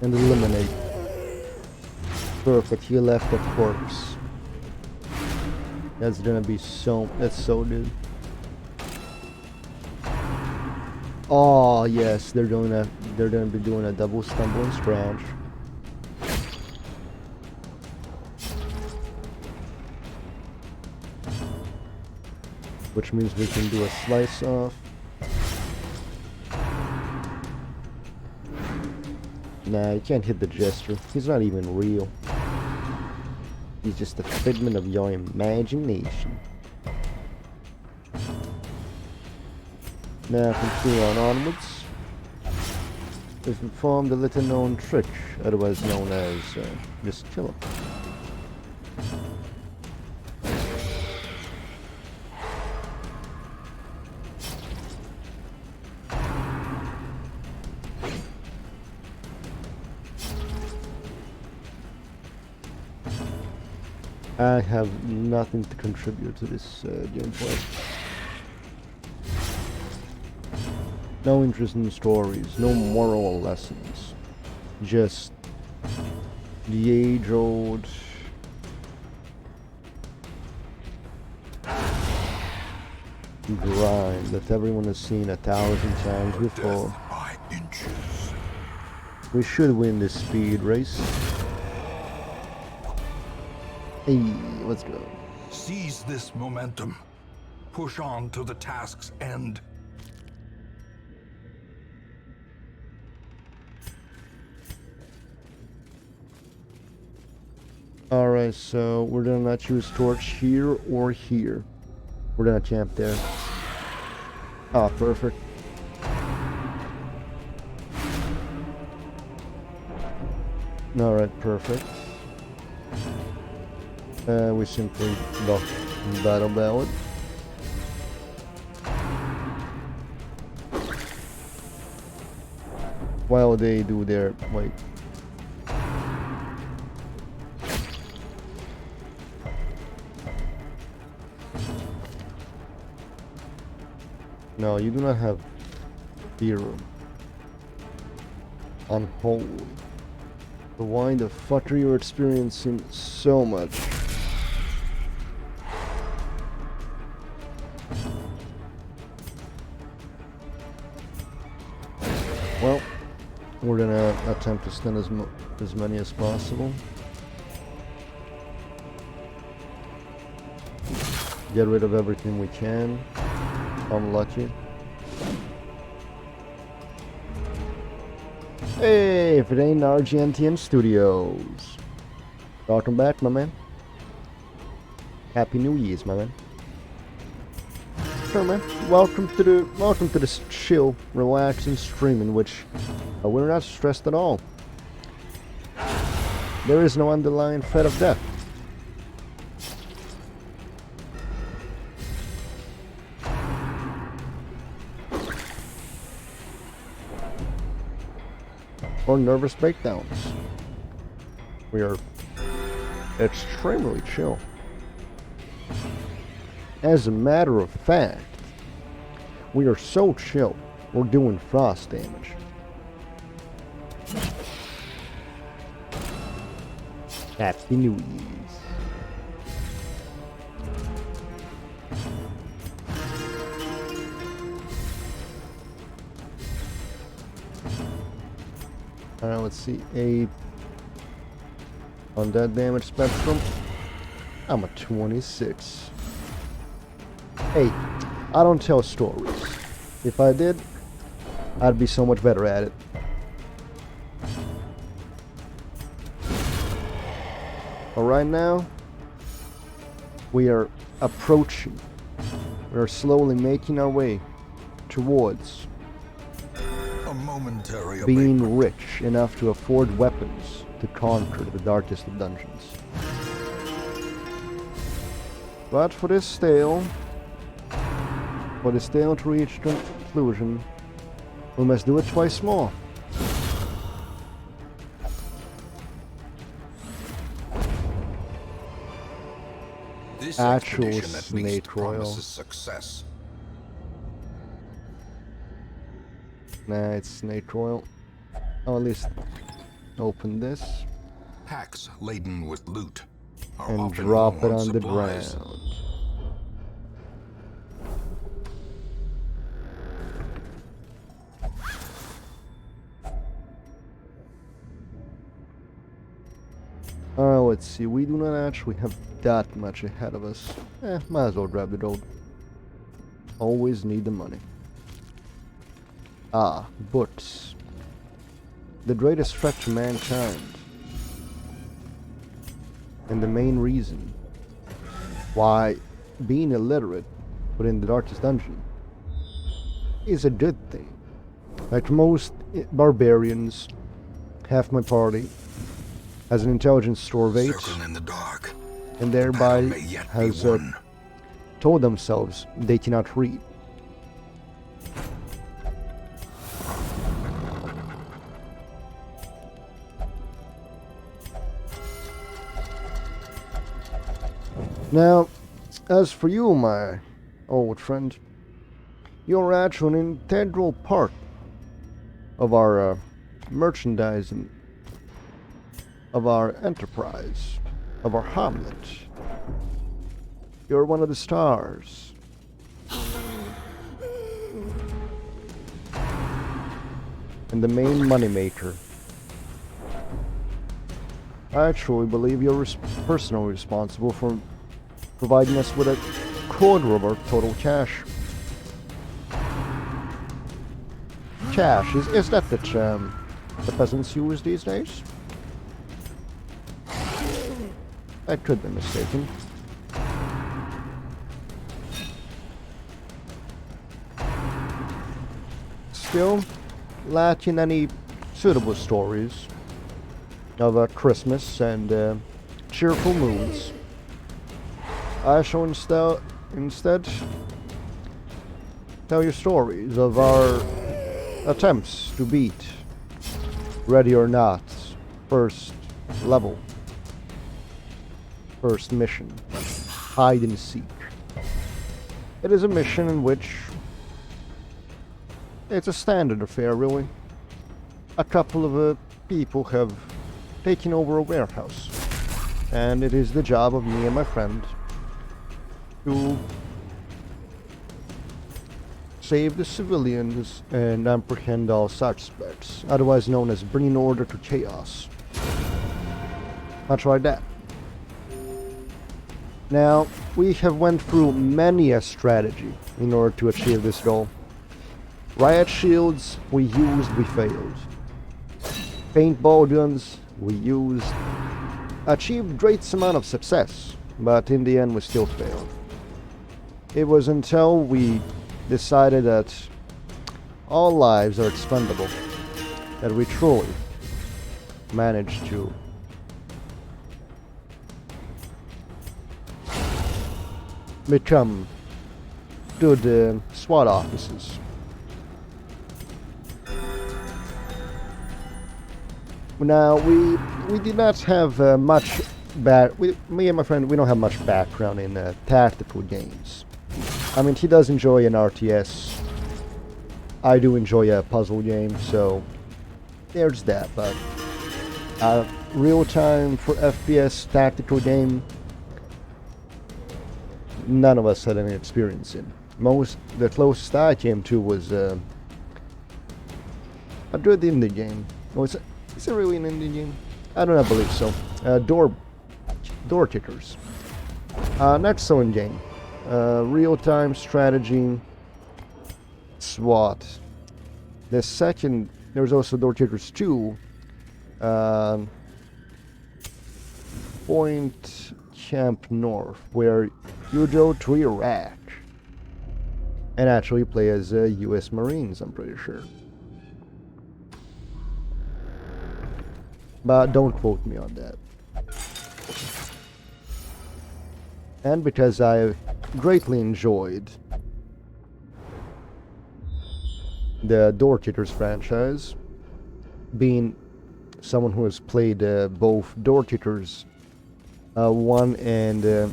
And eliminate. Perfect, he left a corpse. That's gonna be that's so good. Oh yes, they're gonna be doing a double stumbling scratch. Which means we can do a slice off. Nah, you can't hit the gesture. He's not even real. He's just a figment of your imagination. Now from here on onwards, we've performed a little known trick, otherwise known as just kill him. I have nothing to contribute to this gameplay. No interest in stories, no moral lessons. Just the age-old grind that everyone has seen 1,000 times before. We should win this speed race. Hey, let's go. Seize this momentum. Push on to the task's end. Alright, so we're gonna not choose torch here or here. We're gonna camp there. Ah, perfect. Alright, perfect. We simply lock battle ballad. While they do their wait. No, you do not have zero. Unholy. But why the fuck are you experiencing so much? Well, we're gonna attempt to stun as many as possible. Get rid of everything we can. Unlucky. Hey, if it ain't RGNTM Studios. Welcome back, my man. Happy New Year's, my man. Sure, man. Welcome to this chill, relaxing stream in which we're not stressed at all. There is no underlying threat of death. Or nervous breakdowns. We are extremely chill. As a matter of fact, we are so chill, we're doing frost damage. Happy New Year's. Alright, let's see. 8, On that damage spectrum, I'm a 26. Hey, I don't tell stories. If I did, I'd be so much better at it. But right now, we are approaching. We are slowly making our way towards A momentary being rich enough to afford weapons to conquer the darkest of dungeons. But for this tale to reach conclusion, we must do it twice more. This Actual expedition at least snake oil. promises success. Nah, it's snake oil. I'll at least open this Packs laden with loot are and often drop low it on the supplies. ground. Let's see, we do not actually have that much ahead of us. Might as well grab the gold. Always need the money. Ah, books. The greatest threat to mankind. And the main reason why being illiterate within the darkest dungeon is a good thing. Like most barbarians, half my party has an intelligence score of 8, Circle in the dark. and thereby Battle may yet be has won. told themselves they cannot read. Now, as for you, my old friend, you're actually an integral part of our merchandising, of our enterprise, of our hamlet. You're one of the stars. And the main moneymaker. I actually believe you're personally responsible for providing us with a quarter of our total cash. Cash, is that the term the peasants use these days? I could be mistaken. Still, lacking any suitable stories of Christmas and cheerful moods, I shall instead tell you stories of our attempts to beat Ready or Not first level, first mission, Hide and Seek. It is a mission in which it's a standard affair, really. A couple of people have taken over a warehouse, and it is the job of me and my friend to save the civilians and apprehend all suspects, otherwise known as bringing order to chaos. Much like that. Now, we have went through many a strategy in order to achieve this goal. Riot shields we used, we failed. Paintball guns we used, achieved great amount of success, but in the end we still failed. It was until we decided that all lives are expendable that we truly managed to become good SWAT officers. Now, we did not have much me and my friend, we don't have much background in tactical games. I mean, he does enjoy an RTS. I do enjoy a puzzle game, so there's that. But real-time for FPS tactical game, none of us had any experience in. The closest I came to was a good indie game. Is it really an indie game? I do not believe so. Door kickers. Next zone game. Real-time strategy. SWAT. The second, there's also Door Kickers 2. Point Camp North, where you go to Iraq and actually play as US Marines, I'm pretty sure. But don't quote me on that. And because I greatly enjoyed the Door Kickers franchise, being someone who has played both Door Kickers 1 and the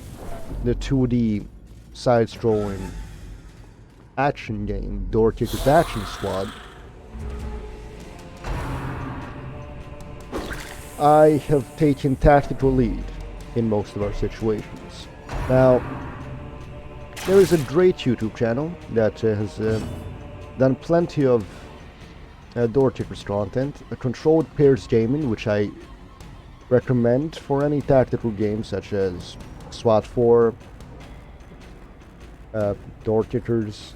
2D side-scrolling action game, Door Kickers Action Squad, I have taken tactical lead in most of our situations. Now, there is a great YouTube channel that has done plenty of Door Kickers content. Controlled Pairs Gaming, which I recommend for any tactical games such as SWAT 4, Door Kickers,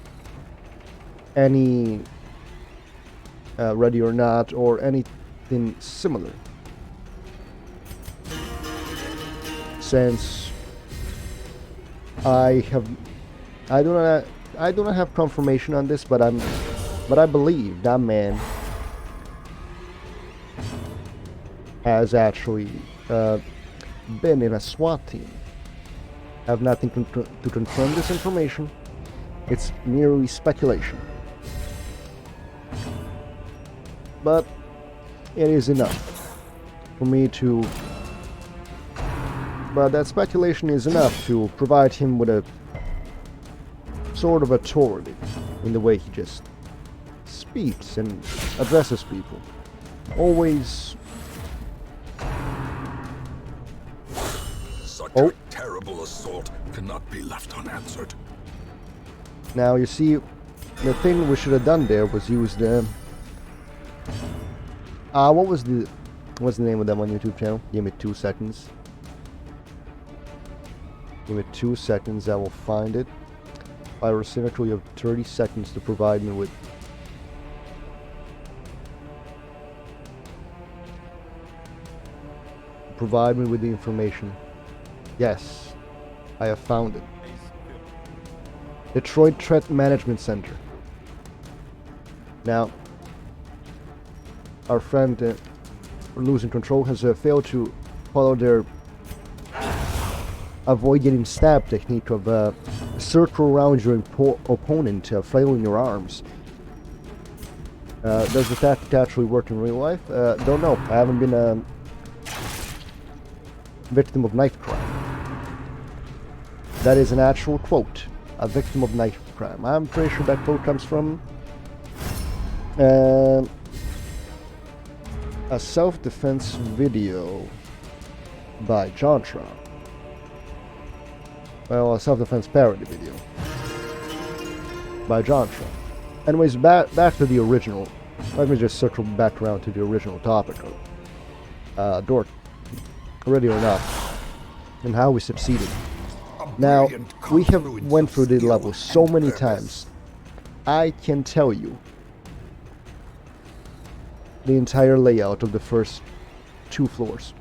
any Ready or Not, or anything similar. Since I do not have confirmation on this, but I believe that man has actually been in a SWAT team. I have nothing to confirm this information. It's merely speculation. But it is enough for me to... But that speculation is enough to provide him with a sort of authority in the way he just speaks and addresses people. Always... Such a terrible assault cannot be left unanswered. Now, you see, the thing we should have done there was use the... what's the name of that one YouTube channel? Give me 2 seconds. Give me 2 seconds, I will find it. Pyro Cynical, you have 30 seconds to provide me with... Provide me with the information. Yes, I have found it. Detroit Threat Management Center. Now, our friend Losing Control has failed to follow their avoid getting stabbed technique of circle around your opponent, flailing your arms. Does the tactic actually work in real life? Don't know. I haven't been a victim of knife crime. That is an actual quote. A victim of knife crime. I'm pretty sure that quote comes from a self-defense video by JonTron. Well, a self-defense parody video by JonTron. Anyways, back to the original. Let me just circle back around to the original topic of Dork, Ready or Not, and how we succeeded. Now, we have went through the level so many times. I can tell you the entire layout of the first 2 floors.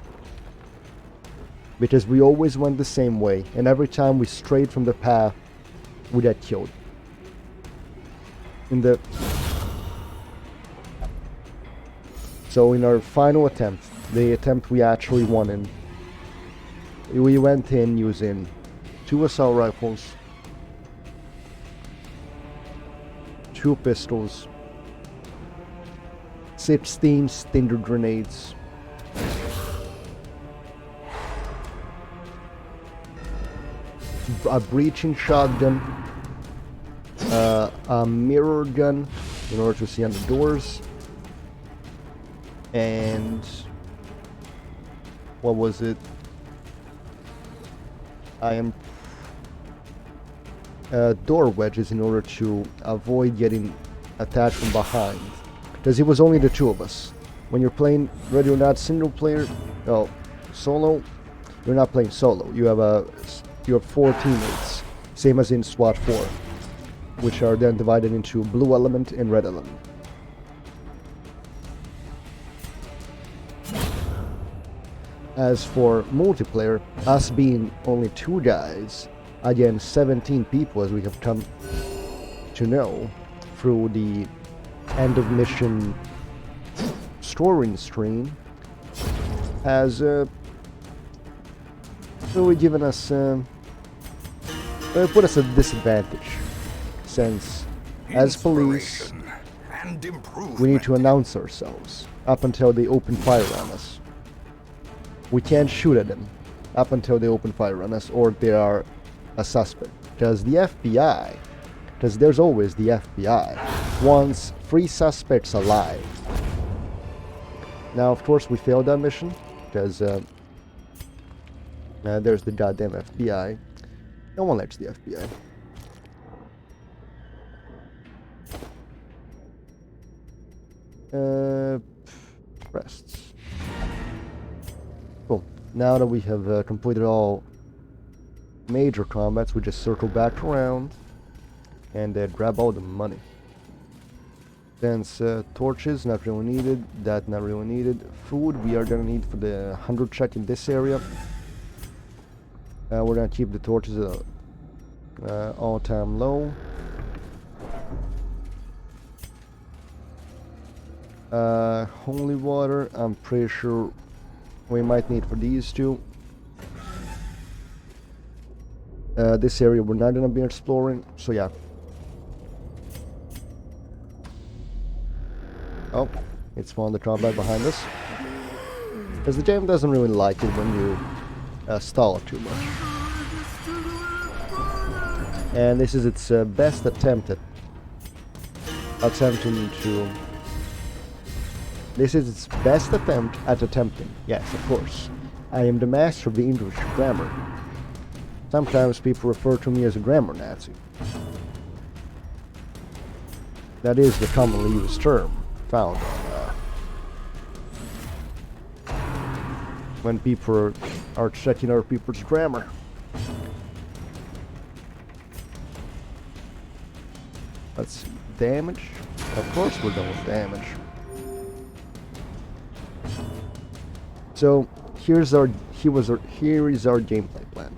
Because we always went the same way, and every time we strayed from the path, we got killed. So in our final attempt, the attempt we actually won in, we went in using 2 assault rifles, 2 pistols, 16 Stinger grenades, a breaching shotgun, a mirror gun in order to see on the doors, and what was it? Door wedges in order to avoid getting attacked from behind, because it was only the 2 of us. When you're playing Ready or Not single player, Oh, solo. You're not playing solo. You have 4 teammates, same as in SWAT 4, which are then divided into blue element and red element. As for multiplayer, us being only 2 guys against 17 people, as we have come to know through the end of mission scoring stream, has really given us put us at a disadvantage, since as police and we need to announce ourselves up until they open fire on us. We can't shoot at them up until they open fire on us or they are a suspect, because the FBI, because there's always the FBI, wants 3 suspects alive. Now of course we failed that mission, because there's the goddamn FBI. No one likes the FBI. Rests. Cool. Now that we have completed all major combats, we just circle back around and grab all the money. Thence torches, not really needed. That not really needed. Food we are gonna need for the 100 check in this area. We're gonna keep the torches all time low. Holy water, I'm pretty sure we might need for these 2. This area we're not gonna be exploring, so yeah. Oh, it's spawned the combat behind us. Because the game doesn't really like it when you stall too much. And this is its best attempt at attempting to... This is its best attempt at attempting. Yes, of course. I am the master of the English grammar. Sometimes people refer to me as a grammar Nazi. That is the commonly used term found on, when people are checking other people's grammar. Let's see. Damage? Of course we're done with damage. So here is our gameplay plan.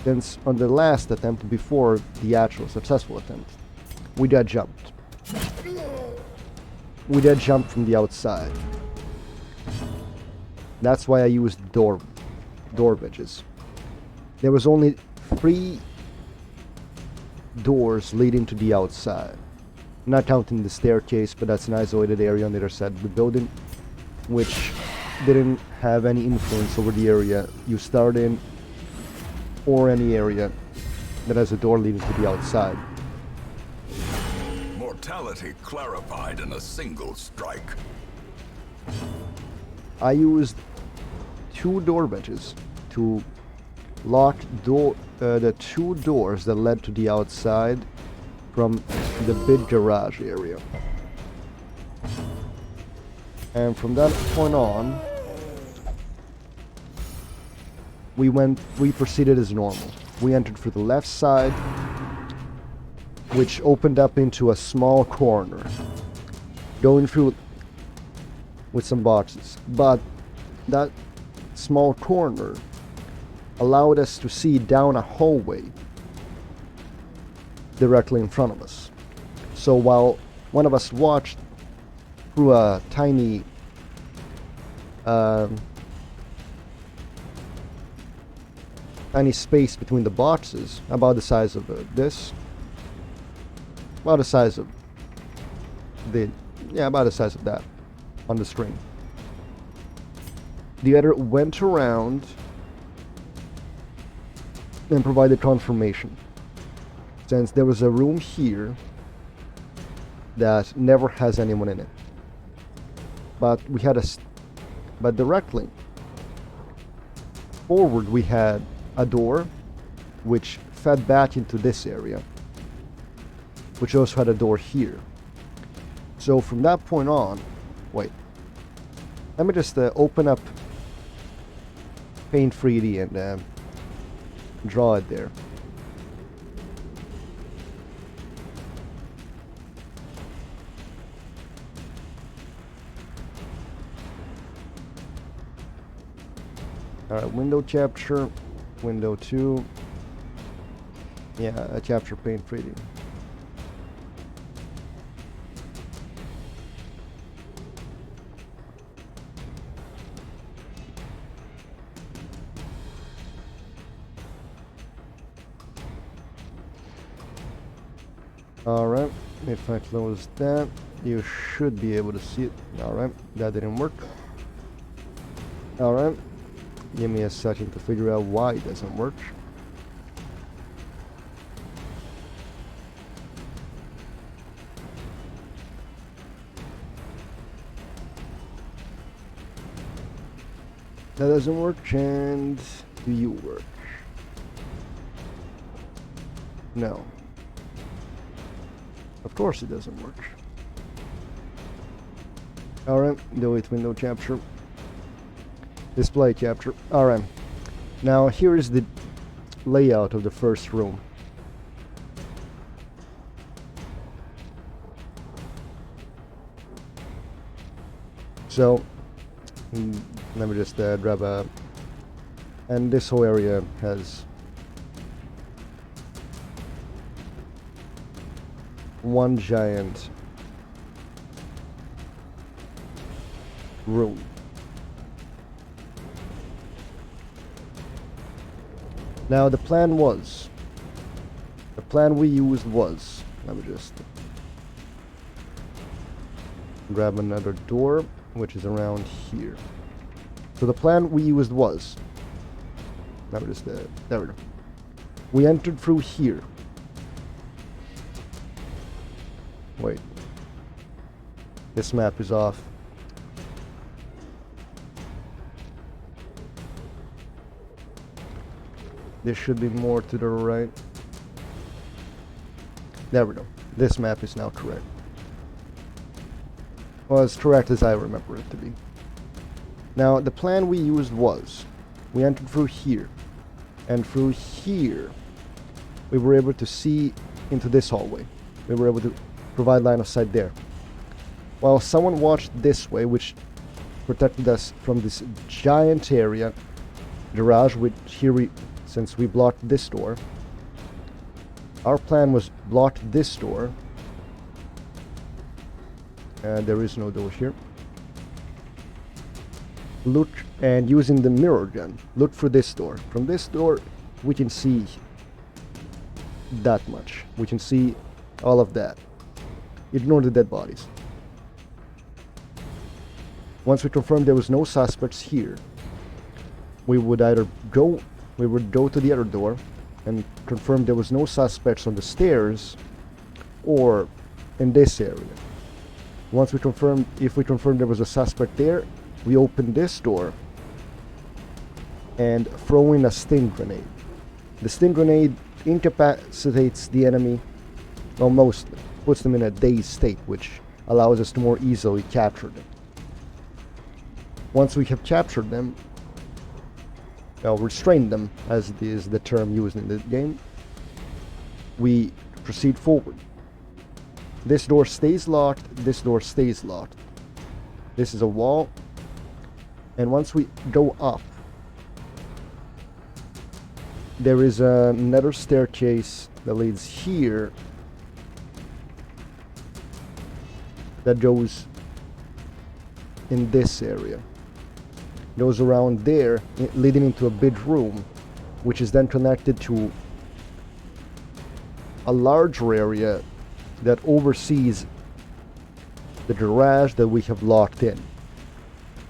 Since on the last attempt before the actual successful attempt, we dead jumped. We dead jumped from the outside. That's why I used door bridges. There was only 3 doors leading to the outside. Not counting the staircase, but that's an isolated area on the other side of the building, which didn't have any influence over the area you start in, or any area that has a door leading to the outside. Mortality clarified in a single strike. I used 2 door benches to lock the 2 doors that led to the outside from the big garage area. And from that point on, we proceeded as normal. We entered through the left side, which opened up into a small corner, going through with some boxes. But that small corner allowed us to see down a hallway directly in front of us. So while one of us watched through a tiny tiny space between the boxes, about the size of this, about the size of about the size of that on the screen. The other went around and provided confirmation, since there was a room here that never has anyone in it. But we had but directly forward we had a door which fed back into this area, which also had a door here. So from that point on, wait, Let me just open up Paint 3D and draw it there. Alright, window capture, window 2. Yeah, a capture Paint 3D. Alright, if I close that, you should be able to see it. Alright, that didn't work. Alright, give me a second to figure out why it doesn't work. That doesn't work, and do you work? No. Of course it doesn't work. Alright, delete window capture. Display capture. Alright. Now here is the layout of the first room. So, let me just grab a... And this whole area has one giant room. Now the plan we used was, let me just grab another door, which is around here. So the plan we used was, let me just, there we go. We entered through here. Wait. This map is off. This should be more to the right. There we go. This map is now correct. Well, as correct as I remember it to be. Now, the plan we used was, we entered through here. And through here, we were able to see into this hallway. We were able to provide line of sight there. While someone watched this way, which protected us from this giant area, garage, which here we, since we blocked this door, our plan was block this door, and there is no door here. Look, and using the mirror gun, look for this door. From this door, we can see that much. We can see all of that. Ignore the dead bodies. Once we confirmed there was no suspects here, we would either go to the other door and confirm there was no suspects on the stairs or in this area. Once we confirmed, if we confirmed there was a suspect there, we open this door and throw in a sting grenade. The sting grenade incapacitates the enemy, well, mostly puts them in a dazed state, which allows us to more easily capture them. Once we have captured them, well, restrained them, as is the term used in the game, we proceed forward. This door stays locked, this door stays locked. This is a wall, and once we go up, there is another staircase that leads here that goes in this area. Goes around there, leading into a big room, which is then connected to a larger area that oversees the garage that we have locked in.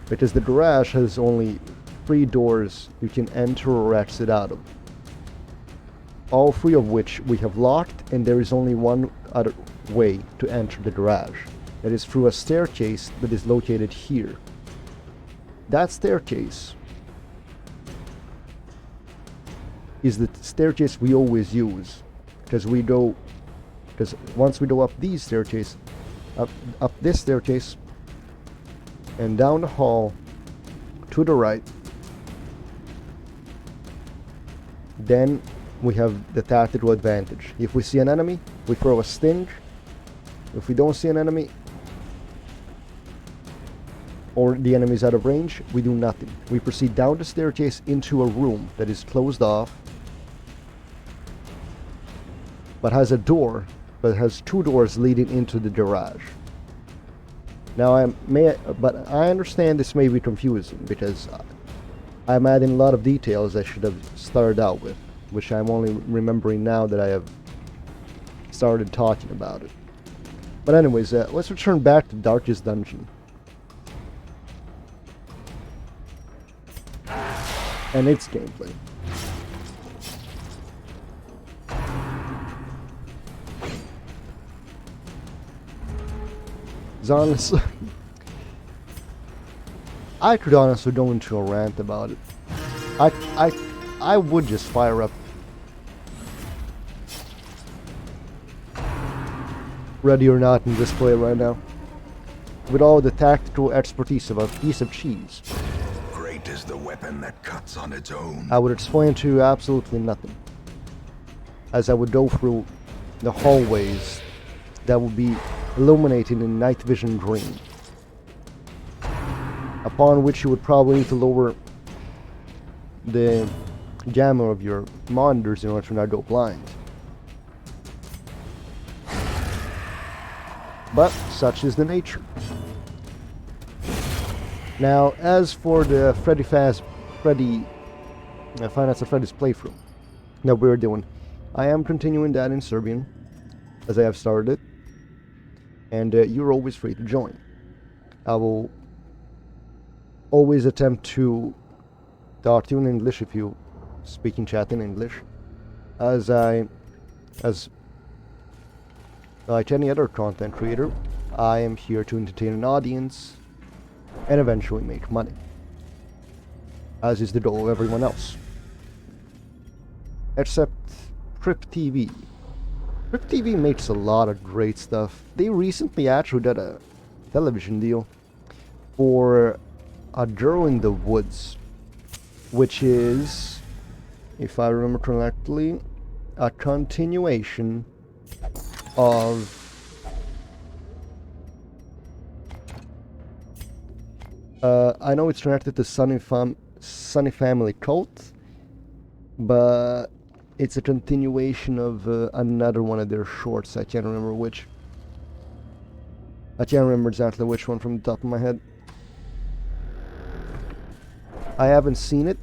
Because the garage has only 3 doors you can enter or exit out of. All 3 of which we have locked, and there is only one other way to enter the garage. That is through a staircase that is located here. That staircase is the staircase we always use, because once we go up these staircase, up this staircase, and down the hall to the right. Then we have the tactical advantage. If we see an enemy, we throw a sting. If we don't see an enemy, or the enemy is out of range, we do nothing. We proceed down the staircase into a room that is closed off, but has has two doors leading into the garage. Now but I understand this may be confusing because I'm adding a lot of details I should have started out with, which I'm only remembering now that I have started talking about it. But anyways, let's return back to Darkest Dungeon. And its gameplay. Honestly, I could honestly go into a rant about it. I would just fire up Ready or Not in display right now, with all the tactical expertise of a piece of cheese. Great is the weapon that cuts on its own. I would explain to you absolutely nothing, as I would go through the hallways that would be illuminated in night vision green, upon which you would probably need to lower the gamma of your monitors in order to not go blind. But such is the nature. Now, as for the Five Nights at Freddy's playthrough that we're doing, I am continuing that in Serbian, as I have started it, and you're always free to join. I will always attempt to talk to you in English if you speak and chat in English, as like any other content creator, I am here to entertain an audience and eventually make money, as is the goal of everyone else. Except Trip TV. Trip TV makes a lot of great stuff. They recently actually did a television deal for A Girl in the Woods, which is, if I remember correctly, a continuation of I know it's connected to Sunny Family Cult, but it's a continuation of another one of their shorts. I can't remember which. I can't remember exactly which one from the top of my head. I haven't seen it.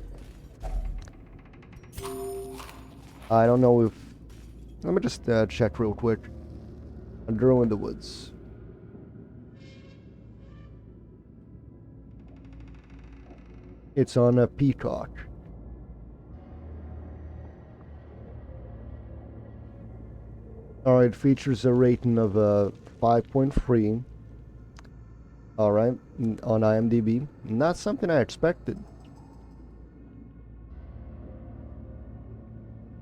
I don't know if... Let me just check real quick. A Girl in the Woods. It's on a Peacock. Alright, features a rating of 5.3. Alright, on IMDb. Not something I expected.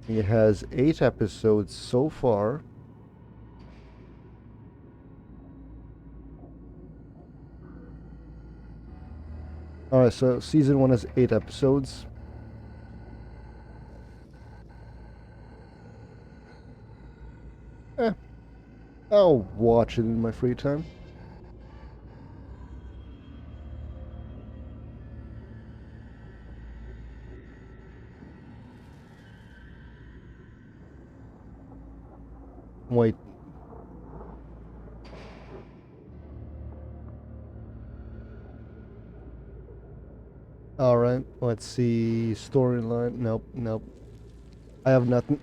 It has 8 episodes so far. Alright, so season 1 has 8 episodes. I'll watch it in my free time. Wait. Alright, let's see. Storyline. Nope. I have nothing.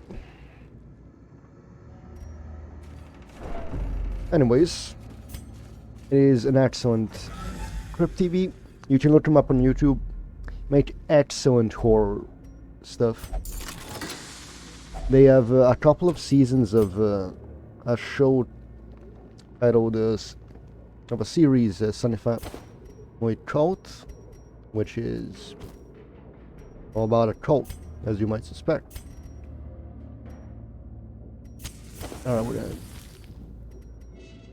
Anyways, it is an excellent Trip TV. You can look them up on YouTube. Make excellent horror stuff. They have a couple of seasons of a show titled of a series, Sunny Family Cult, which is all about a cult, as you might suspect. Alright, we're gonna...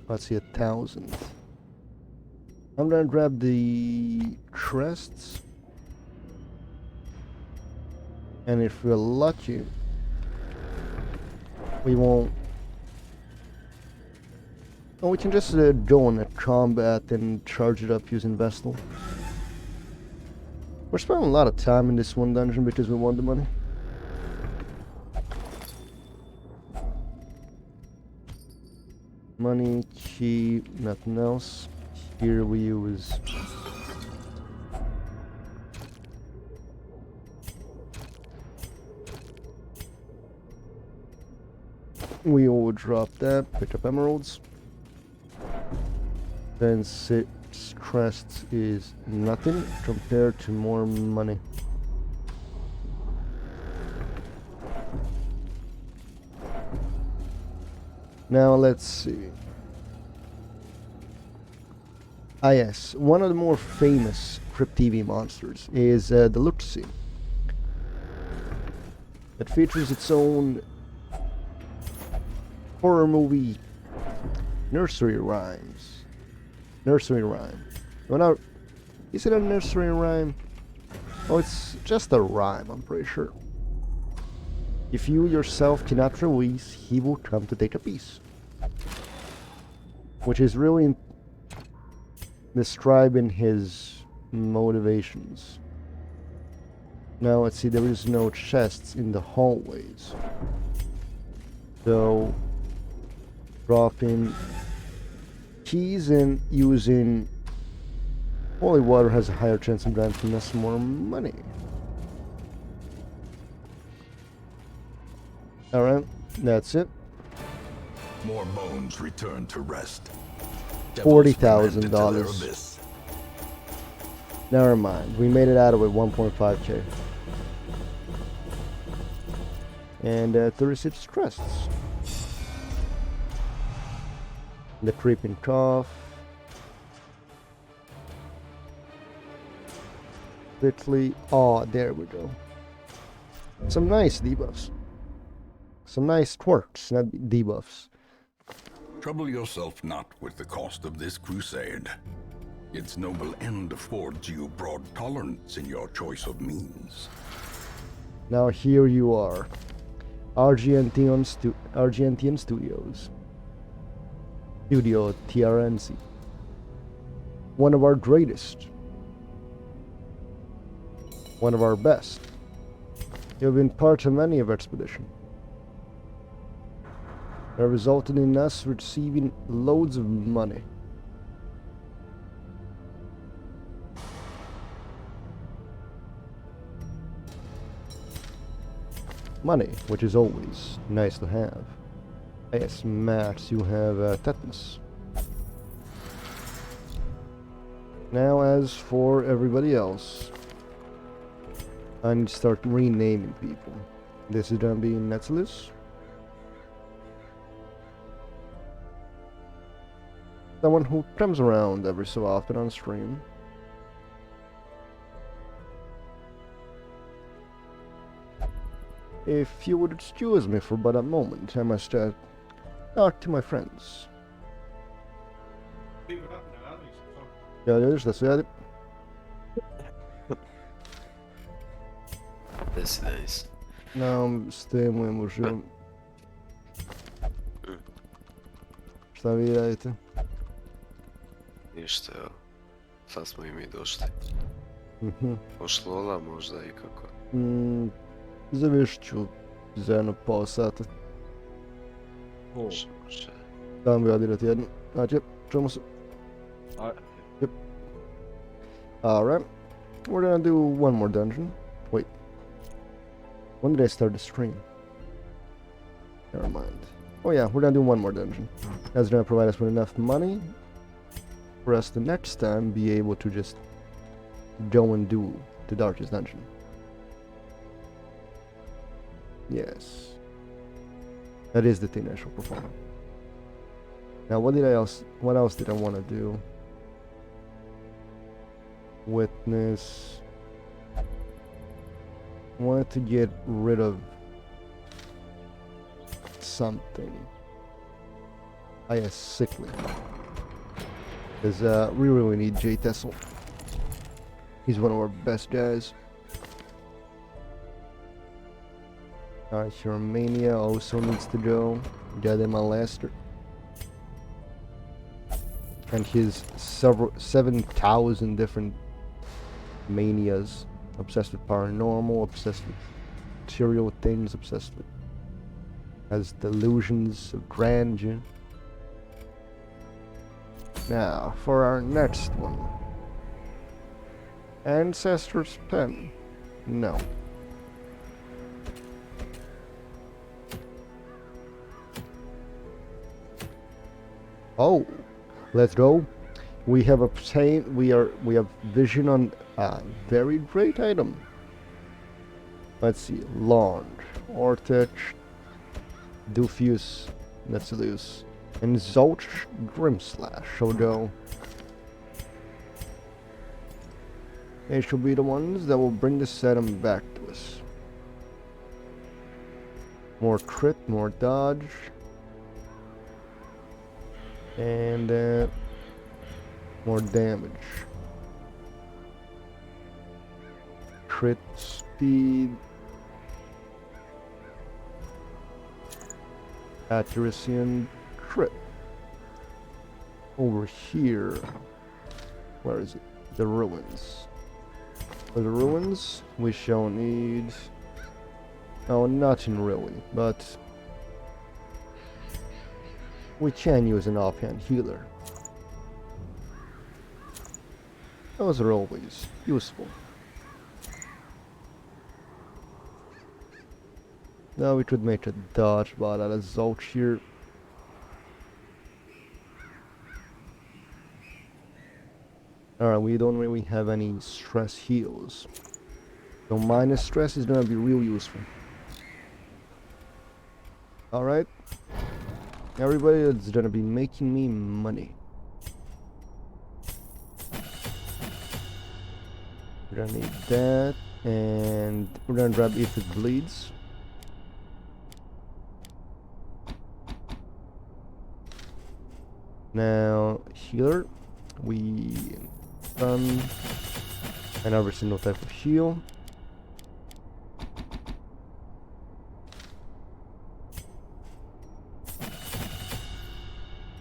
Let's see, 1,000. I'm gonna grab the crests. And if we're lucky, we won't. Oh, we can just join a combat and charge it up using Vestal. We're spending a lot of time in this one dungeon because we want the money. Money, key, nothing else. Here we use we will drop that, pick up emeralds. Then 6 crests is nothing compared to more money. Now let's see. Ah yes, one of the more famous Crypt TV monsters is the Luxie. It features its own horror movie nursery rhymes. Nursery rhyme. Well, now, is it a nursery rhyme? Oh, it's just a rhyme, I'm pretty sure. If you yourself cannot release, he will come to take a piece. Which is really describing his motivations. Now let's see, there is no chests in the hallways. So, dropping keys and using holy water has a higher chance of granting us more money. Alright, that's it. More bones return to rest. $40,000. Never mind, we made it out of it 1.5k. And 36 crests. The creeping cough. Quickly. Oh, there we go. Some nice debuffs. Some nice quirks, not debuffs. Trouble yourself not with the cost of this crusade. Its noble end affords you broad tolerance in your choice of means. Now here you are. Argentian Studios. Studio TRNC. One of our greatest. One of our best. You have been part of many of our expedition. That resulted in us receiving loads of money. Money, which is always nice to have. Yes, Max, you have tetanus. Now, as for everybody else, I need to start renaming people. This is gonna be Netslus. Someone who comes around every so often on stream. If you would excuse me for but a moment, I must talk to my friends. Ja, just så är det. That's nice. Não, stämmer ju. Šta vi radite? Ništa, evo. Sad smo i mi došli. Pošlola možda i kako? Završit ću za jedno pola sata. Može. Dam vi odirati jednu. Znači, čujemo se. Yep. Alright. We're gonna do one more dungeon. Wait. When did I start the stream? Never mind. Oh yeah, we're gonna do one more dungeon. That's gonna provide us with enough money for us to next time be able to just go and do the darkest dungeon. Yes. That is the thing I shall perform. Now what else did I want to do? Witness. I wanted to get rid of something. Ah yes, sickly. Because we really need Jay Tessel. He's one of our best guys. Alright, Romania also needs to go. Diadema Laster. And his 7,000 different manias. Obsessed with paranormal, obsessed with material things, obsessed with has delusions of grandeur. Now, for our next one. Ancestor's Pen. No. Oh, let's go. We have obtained. We have vision on a very great item. Let's see. Launch, Ortech, Dufius, Netzilius, and Zolch Grimslash shall go. They shall be the ones that will bring the Sedum back to us. More crit, more dodge. And more damage. Crit speed. Accuracy and crit. Over here. Where is it? The ruins. For the ruins, we shall need... Oh, nothing really, but... we can use an offhand healer. Those are always useful. Now we could make a dodge bot out of Zolch here. Alright, we don't really have any stress heals. So minus stress is gonna be real useful. Alright. Everybody that's gonna be making me money. We're gonna need that, and we're gonna grab If It Bleeds. Now, healer, we done and every single type of heal.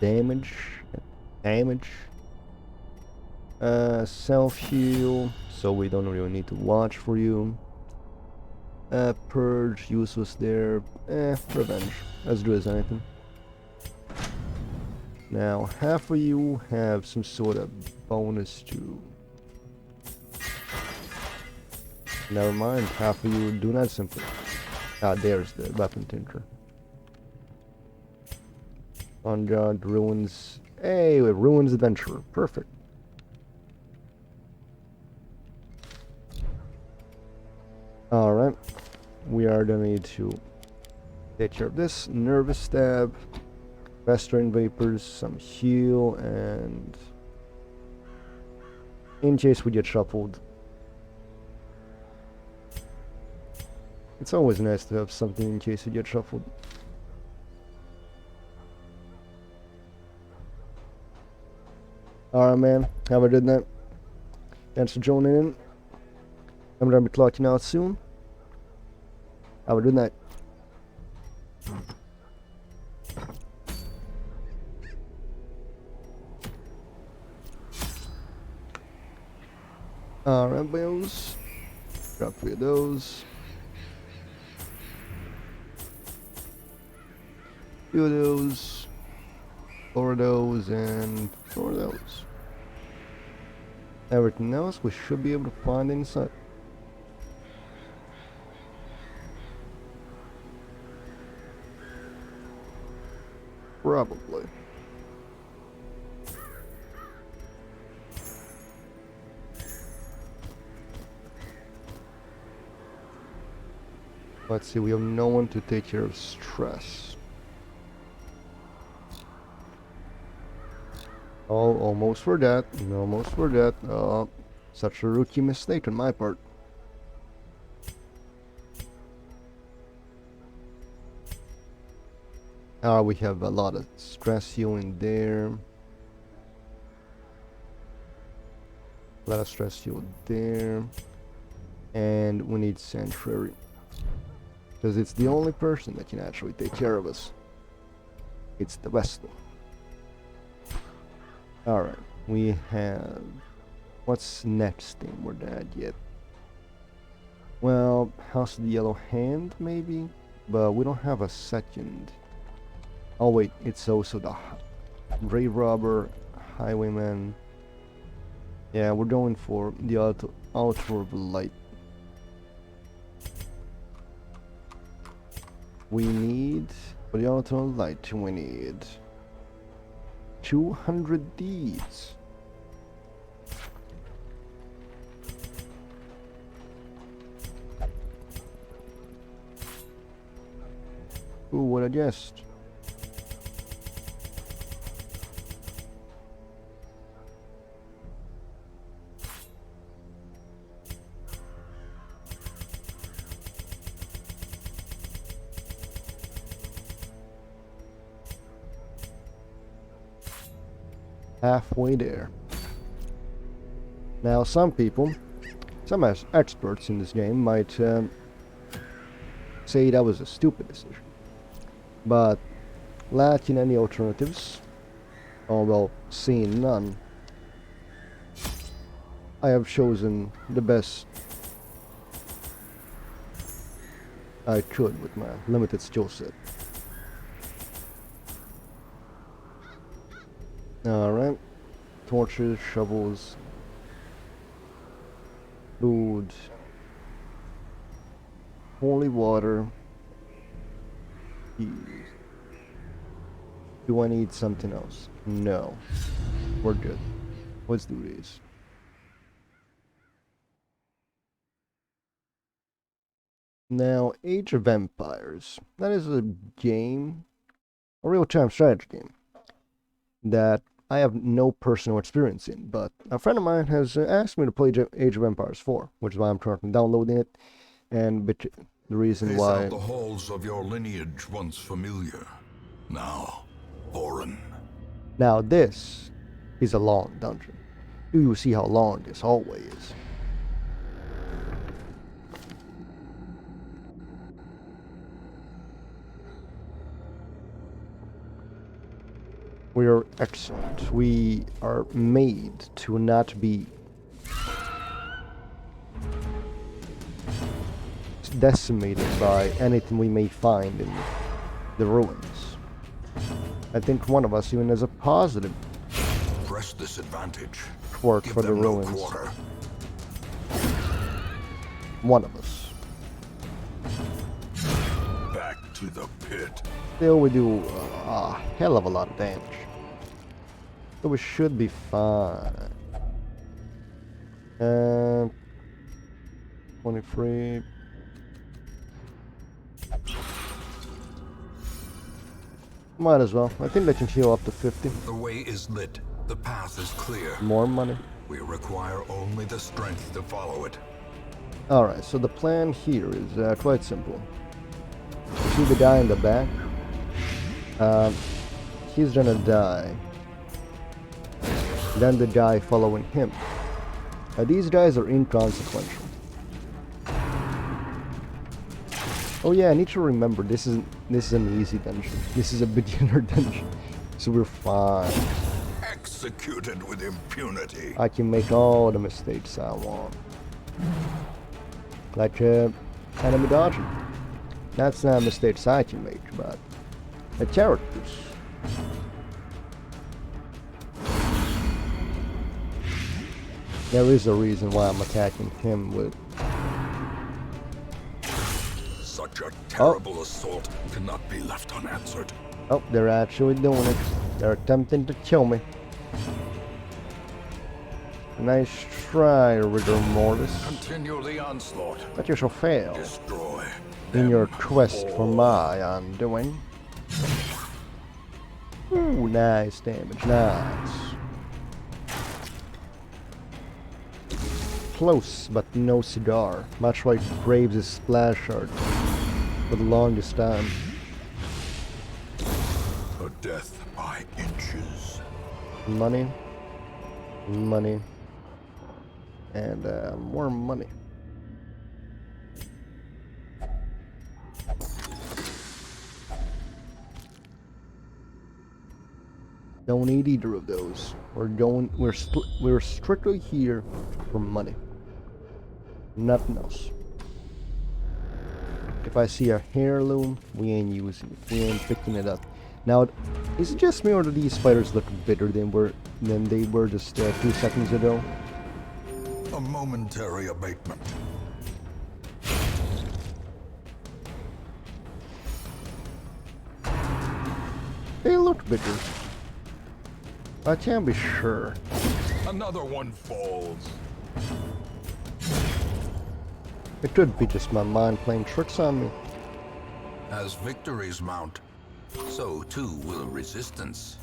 Damage. Self heal, so we don't really need to watch for you. Purge, useless there. Revenge, as good as anything. Now, half of you have some sort of bonus to... Never mind, half of you do not simply. Ah, there's the weapon tinker. On guard, ruins. Hey, ruins adventurer. Perfect. Alright. We are gonna need to take care of this. Nervous stab. Festering vapors, some heal, and in case we get shuffled. It's always nice to have something in case you get shuffled. Alright, man. Have a good night. Thanks for joining in. I'm gonna be clocking out soon. Have a good night. Alright, boys. Drop 3 of those. 2 of those. 4 of those, and 4 of those. Everything else we should be able to find inside. Probably. Let's see, we have no one to take care of stress. Oh, almost forgot. Almost forgot. Such a rookie mistake on my part. We have a lot of stress healing there. Let us stress you there. And we need Sanctuary. Because it's the only person that can actually take care of us. It's the Vestal. Alright, we have... What's next thing we're not yet? Well, House of the Yellow Hand, maybe? But we don't have a second. Oh wait, it's also the Grave Robber, Highwayman. Yeah, we're going for the Altar of Light. We need, for the Altar of Light, we need 200 deeds. Who would have guessed? Halfway there. Now, some people, some experts in this game might say that was a stupid decision. But lacking any alternatives, or well, seeing none, I have chosen the best I could with my limited skill set. Alright, torches, shovels, food, holy water. Do I need something else? No. We're good. Let's do this. Now, Age of Empires. That is a game, a real-time strategy game, that I have no personal experience in, but a friend of mine has asked me to play Age of Empires 4, which is why I'm currently downloading it, and the reason Pace why... out the halls of your lineage once familiar, now foreign. Now this is a long dungeon. Do you see how long this hallway is? We are excellent. We are made to not be decimated by anything we may find in the ruins. I think one of us even has a positive Press this advantage. quirk Give for the them no ruins. quarter. One of us. Back to the pit. Still, we do a hell of a lot of damage. So we should be fine. 23. Might as well. I think they can heal up to 50. The way is lit. The path is clear. More money. We require only the strength to follow it. Alright, so the plan here is quite simple. You see the guy in the back? He's gonna die. Then the guy following him. These guys are inconsequential. Oh yeah, I need to remember this is an easy dungeon. This is a beginner dungeon, so we're fine. Executed with impunity. I can make all the mistakes I want, like enemy dodging. That's not mistakes I can make, but the characters. There is a reason why I'm attacking him with. Such a terrible assault cannot be left unanswered. Oh, they're actually doing it. They're attempting to kill me. Nice try, Rigor Mortis. Continue the onslaught. But you shall fail Destroy in your them quest for all. my undoing. Ooh, nice damage, nice. Close, but no cigar. Much like Graves' splash art for the longest time. A death by inches. Money, money, And more money. Don't need either of those. We're strictly here for money. Nothing else. If I see a heirloom, we ain't using it. We ain't picking it up. Now, is it just me or do these spiders look bigger than they were just 2 seconds ago? A momentary abatement. They look bigger. I can't be sure. Another one falls. It could be just my mind playing tricks on me. As victories mount, so too will resistance.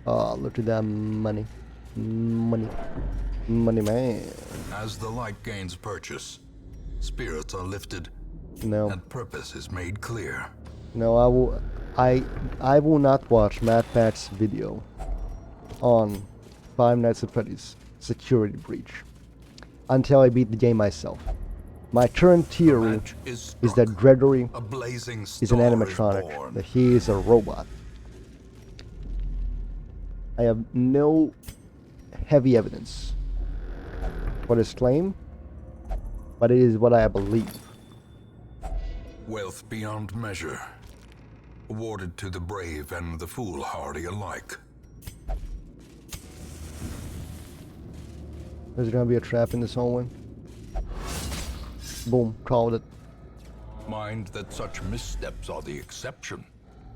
Oh, look at that money. Money. Money, man. As the light gains purchase, spirits are lifted, No. and purpose is made clear. No, I will not watch MatPat's video on Five Nights at Freddy's Security Breach until I beat the game myself. My current theory Match is is that Gregory a blazing is an star animatronic, born. that he is a robot. I have no heavy evidence for this claim, but it is what I believe. Wealth beyond measure, awarded to the brave and the foolhardy alike. There's gonna be a trap in this hallway. Boom, called it. Mind that such missteps are the exception.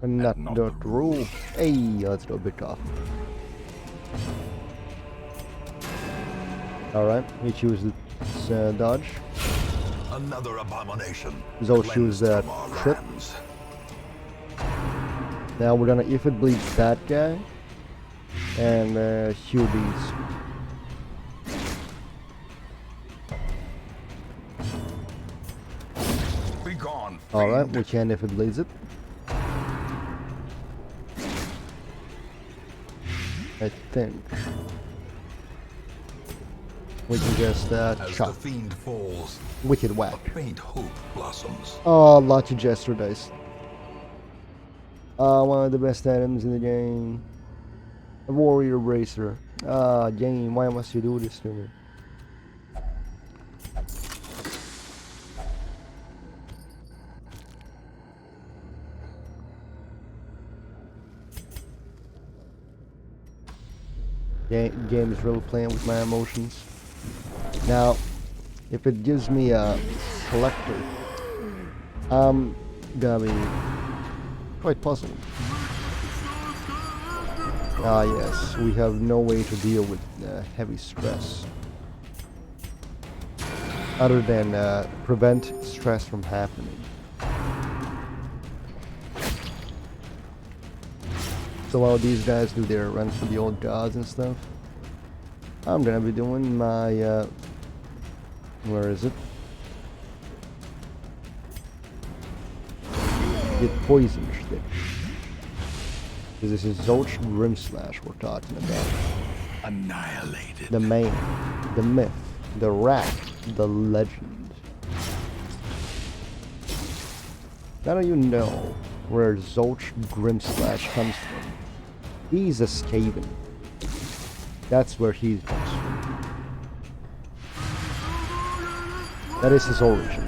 And not not the the rule. Hey, let's go big off. Alright, we choose the dodge. Another abomination. So cleansed choose from our trip. lands. Now we're gonna, if it bleeds that guy, and heal these. Be gone. Alright, fiend. we can if it bleeds it. I think. We can just As chop. the fiend falls, Wicked a whack. faint hope blossoms. Oh, lucky Jester dice. One of the best items in the game. A warrior bracer. Game, why must you do this to me? Game is really playing with my emotions. Now, if it gives me a collector, I'm gonna be quite puzzled. Ah yes, we have no way to deal with heavy stress. Other than prevent stress from happening. So while these guys do their run for the old gods and stuff, I'm gonna be doing my, where is it? Get poisoned shit. Because this is Zolch Grimslash we're talking about. Annihilated. The man, the myth, the rat, the legend. Now that you know where Zolch Grimslash comes from, he's a Skaven. That's where he comes from. That is his origin.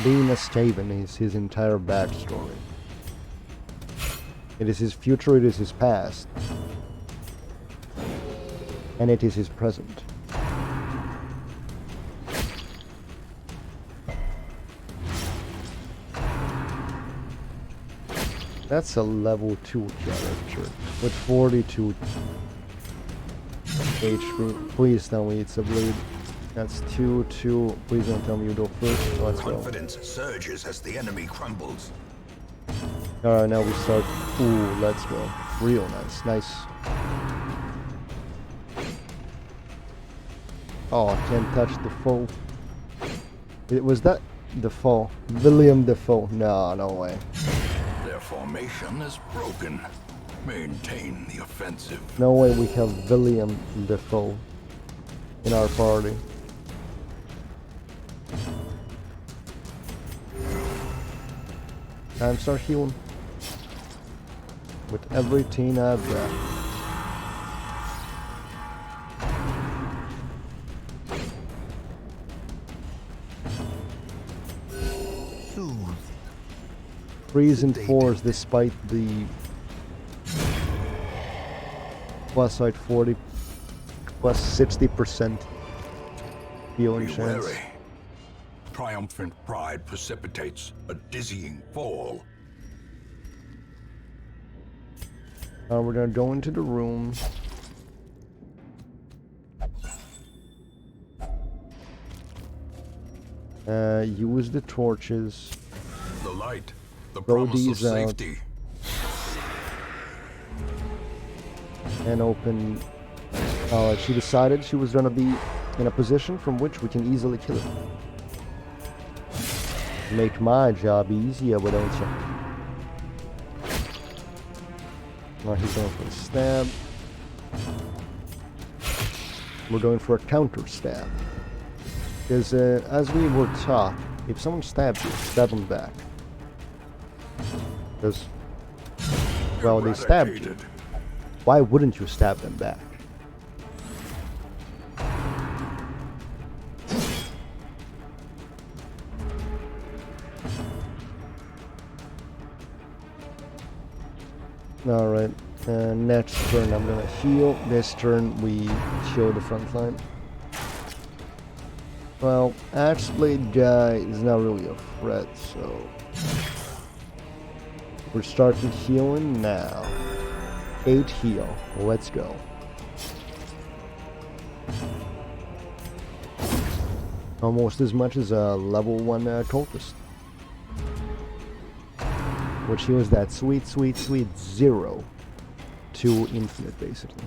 Being a Skaven is his entire backstory. It is his future, it is his past. And it is his present. That's a level 2 character with 42 HP. Please tell me it's a bleed. That's 2, 2. Please don't tell me you go first. Let's go. Confidence surges as the enemy crumbles. Alright, now we start. Ooh, let's go. Real nice. Nice. Oh, can't touch the foe. Was that Defoe? William Defoe. No, no way. Their formation is broken. Maintain the offensive. No way we have William Defoe in our party. Time to start healing. With every teen I've got. Freeze and force despite the plus like 40 plus 60% healing Be chance. wary. Triumphant pride precipitates a dizzying fall. We're gonna go into the room. Use the torches. The light, the Throw promise of these out. safety. And open. She decided she was gonna be in a position from which we can easily kill it. Make my job easier, but don't you? Now he's going for a stab. We're going for a counter stab. Because as we were taught, if someone stabs you, stab them back. Because, well, they stabbed you. Eradicated. Why wouldn't you stab them back? Alright, next turn I'm gonna heal. This turn we heal the front line. Well, Axeblade guy is not really a threat, so we're starting healing now. 8 heal. Let's go. Almost as much as a level 1 cultist. Which heals that sweet 0 to infinite, basically.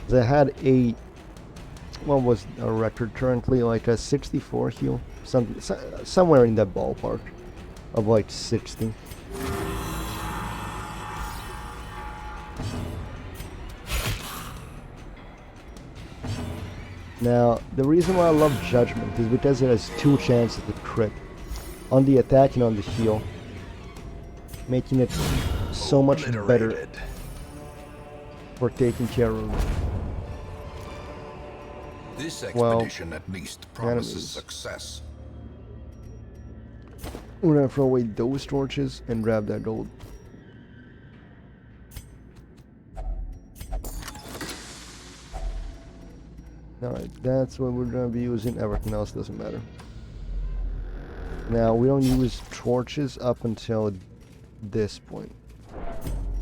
They had a, what was a record currently, like a 64 heal? Somewhere in that ballpark of like 60. Now, the reason why I love Judgment is because it has 2 chances to crit. On the attack and on the heal. Making it so much better Obliterated. for taking care of This Well, expedition at least promises enemies. success. We're gonna throw away those torches and grab that gold. Alright, that's what we're gonna be using. Everything else doesn't matter. Now, we don't use torches up until this point.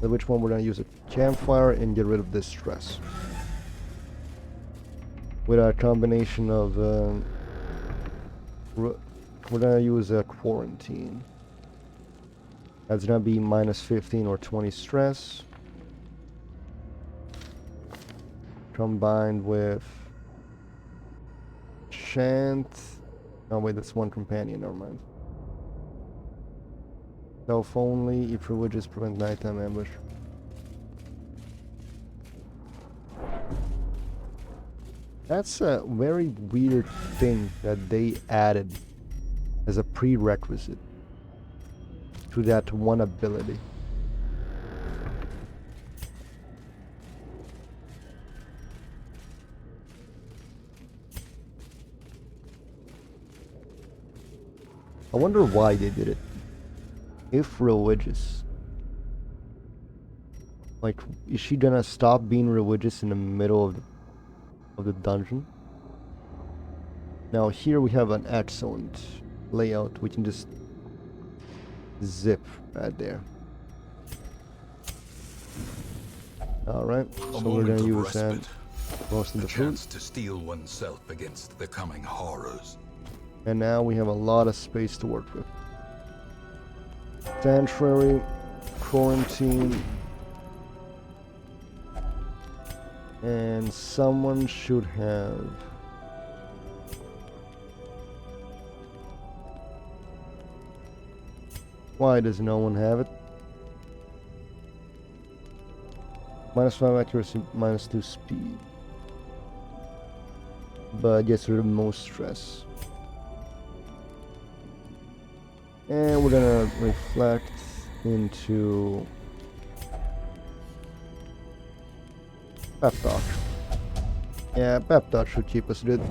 At which one we're gonna use a campfire and get rid of this stress. With a combination of we're gonna use a quarantine. That's gonna be minus 15 or 20 stress. Combined with Chant. Oh wait, that's one companion, never mind. Self only if religious prevent nighttime ambush. That's a very weird thing that they added as a prerequisite to that one ability. I wonder why they did it. If religious, like, is she gonna stop being religious in the middle of the dungeon? Now here we have an excellent layout. We can just zip right there. Alright, A so we're moment gonna of use that. respite. Most of A the food. chance to steel oneself against the coming horrors. And now we have a lot of space to work with. Sanctuary, quarantine, and someone should have Why does no one have it? -5 accuracy, -2 speed. But gets rid of most stress. And we're gonna reflect into Pep Talk. Yeah, Pep Talk should keep us good.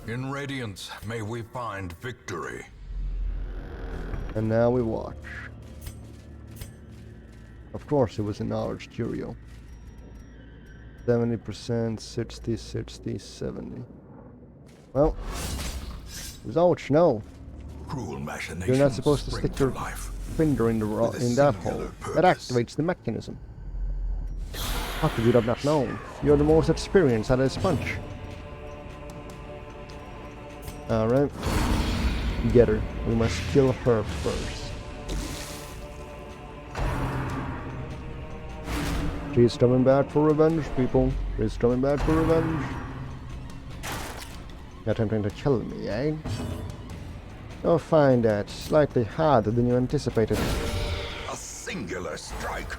In Radiance, may we find victory. And now we watch. Of course, it was a knowledge curio. 70%, 60, 60, 70. Well, Zolch, no. Cruel machinations. You're not supposed to spring stick your life. finger in With a that singular hole. That purpose. activates the mechanism. How could you have not known? You're the most experienced at this punch. Alright. Get her. We must kill her first. She's coming back for revenge, people. She's coming back for revenge. You're attempting to kill me, eh? You'll find that slightly harder than you anticipated. A singular strike.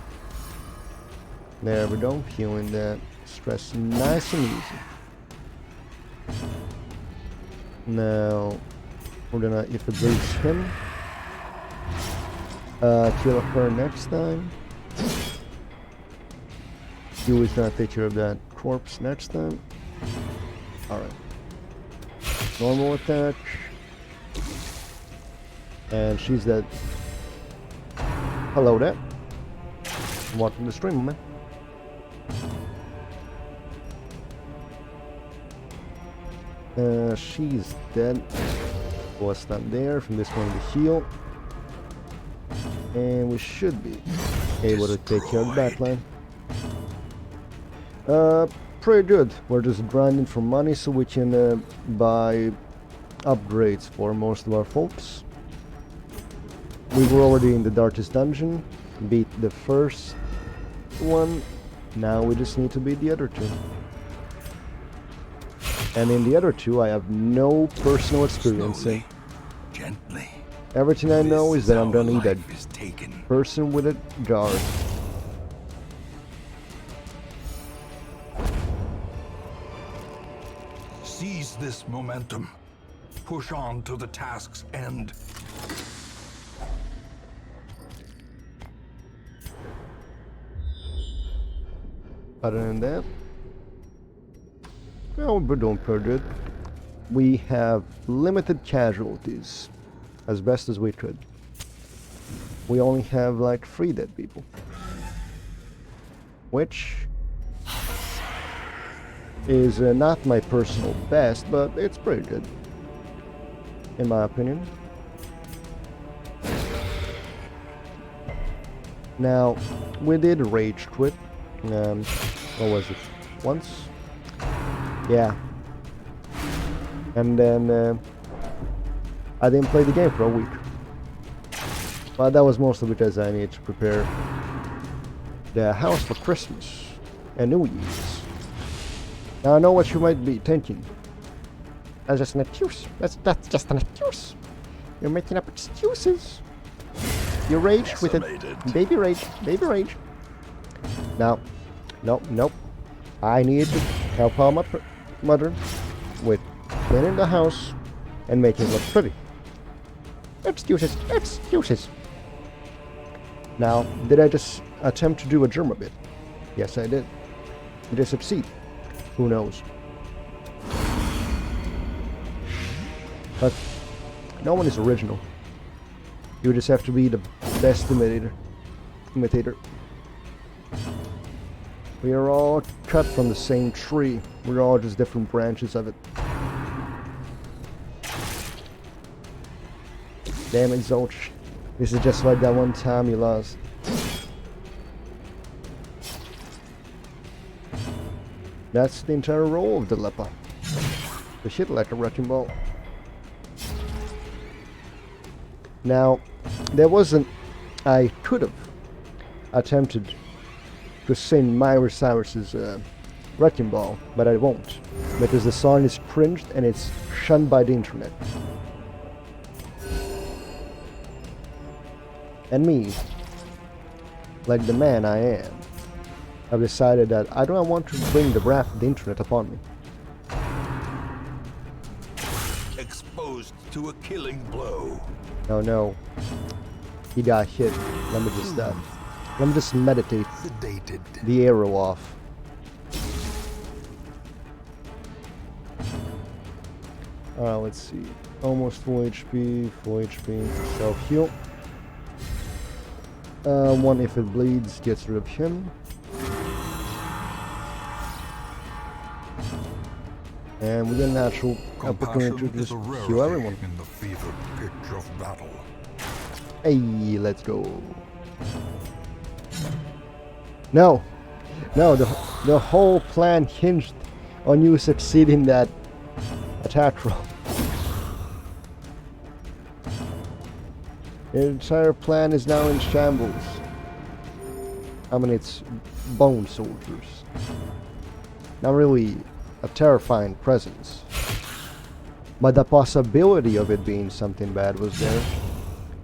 There we go, healing that stress nice and easy. Now, we're gonna, if it bleeds him, kill her next time. You is gonna take care of that corpse next time. Alright. Normal attack. And she's dead. Hello there. Welcome to the stream, man. She's dead. Was not there. From this point to heal. And we should be able to take care of the backline. Pretty good. We're just grinding for money so we can buy upgrades for most of our folks. We were already in the Darkest Dungeon, beat the first one. Now we just need to beat the other two. And in the other two, I have no personal experience in. Slowly, gently. Everything I know is that I'm gonna need a life is taken. person with a guard. Seize this momentum. Push on to the task's end. Other than that, well, we're doing pretty good. We have limited casualties, as best as we could. We only have like 3 dead people, which is not my personal best, but it's pretty good, in my opinion. Now, we did rage quit. What was it? Once? Yeah. And then I didn't play the game for a week. But that was mostly because I needed to prepare the house for Christmas and New Year's. Now I know what you might be thinking. That's just an excuse. That's just an excuse. You're making up excuses. You rage with it. Baby rage. Baby rage. Now, nope. I need to help out my mother with cleaning the house and making it look pretty. Excuses. Now, did I just attempt to do a Germa bit? Yes, I did. Did I succeed? Who knows? But no one is original. You just have to be the best imitator. We are all cut from the same tree. We're all just different branches of it. Damn it, Zolch. This is just like that one time you lost. That's the entire role of the Leper. The shit like a wrecking ball. Now, there wasn't... I could have attempted to sing Miley Cyrus's Wrecking Ball, but I won't, because the song is cringed and it's shunned by the internet. And me, like the man I am, have decided that I don't want to bring the wrath of the internet upon me. Exposed to a killing blow. No. He got hit. Let me just meditate Sedated. the arrow off. Alright, let's see. Almost full HP, self-heal. One if it bleeds gets rid of him. And we get a natural opportunity Compassion to is just a heal rarity everyone. in the fever pitch of battle. Hey, let's go. No, the whole plan hinged on you succeeding that attack roll. The entire plan is now in shambles. I mean, it's bone soldiers. Not really a terrifying presence. But the possibility of it being something bad was there.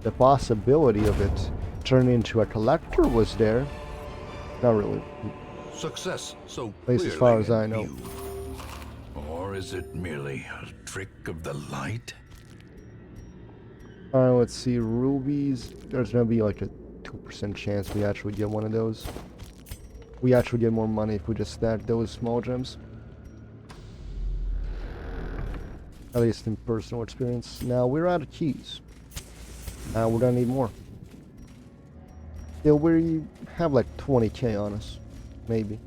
The possibility of it turning into a collector was there. Not really. Success so At least as clearly far as in I know. view. Or is it merely a trick of the light? Alright, let's see. Rubies. There's gonna be like a 2% chance we actually get one of those. We actually get more money if we just stack those small gems. At least in personal experience. Now we're out of keys. We're gonna need more. Still, we have like 20k on us. Maybe.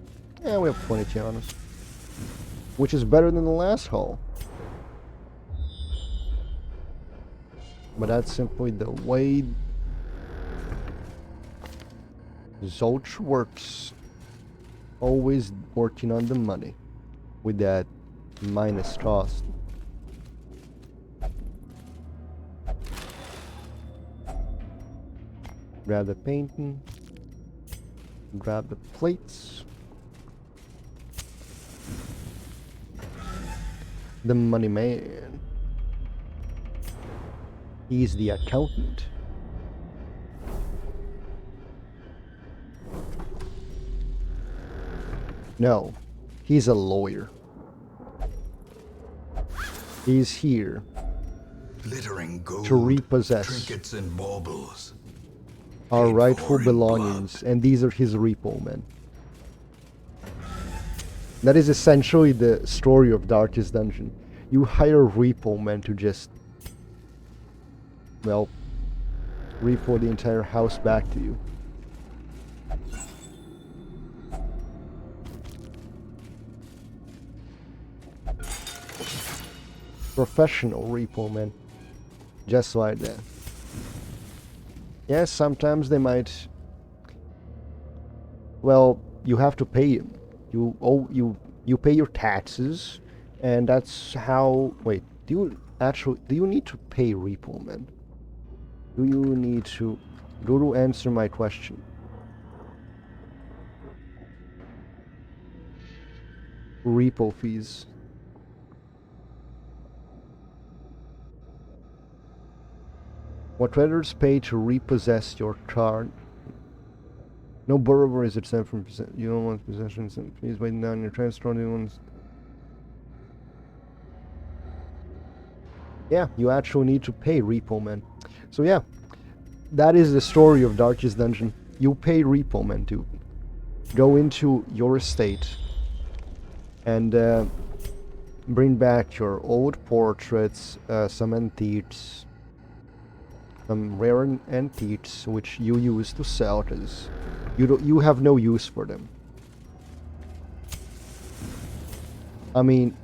Yeah, we have 20k on us. Which is better than the last haul. But that's simply the way Zolch works. Always working on the money. With that minus cost. Grab the painting. Grab the plates. The money man. He's the accountant. No, he's a lawyer. He's here Glittering gold, to repossess trinkets and baubles. our paid rightful for in belongings, and these are his repo men. That is essentially the story of Darkest Dungeon. You hire repo men to just, well, repo the entire house back to you. Professional repo men. Just like that. Yes, sometimes they might. Well, you have to pay them. You pay your taxes, and that's how. Wait, do you need to pay repo men? Do you need to? Guru, answer my question. Repo fees. What traders pay to repossess your card? No borrower is exempt from you don't want possessions and fees waiting down your transfer. Yeah, you actually need to pay repo men. So yeah, that is the story of Darkest Dungeon. You pay repo men to go into your estate and bring back your old portraits, some antiques, some rare antiques which you use to sell because you have no use for them. I mean,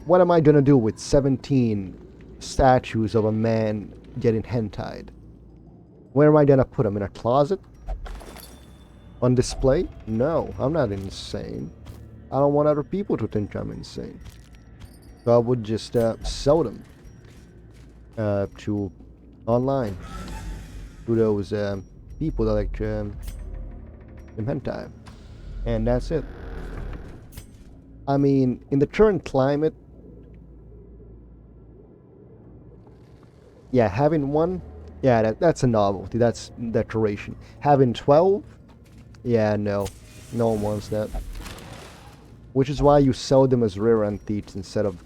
what am I gonna do with 17 statues of a man getting hentai'd? Where am I gonna put them? In a closet? On display? No, I'm not insane. I don't want other people to think I'm insane. So I would just sell them to online to those people that like them hentai, and that's it. I mean, in the current climate, yeah, having one Yeah, that's a novelty. That's decoration. Having 12? Yeah, no. No one wants that. Which is why you sell them as rare antiques instead of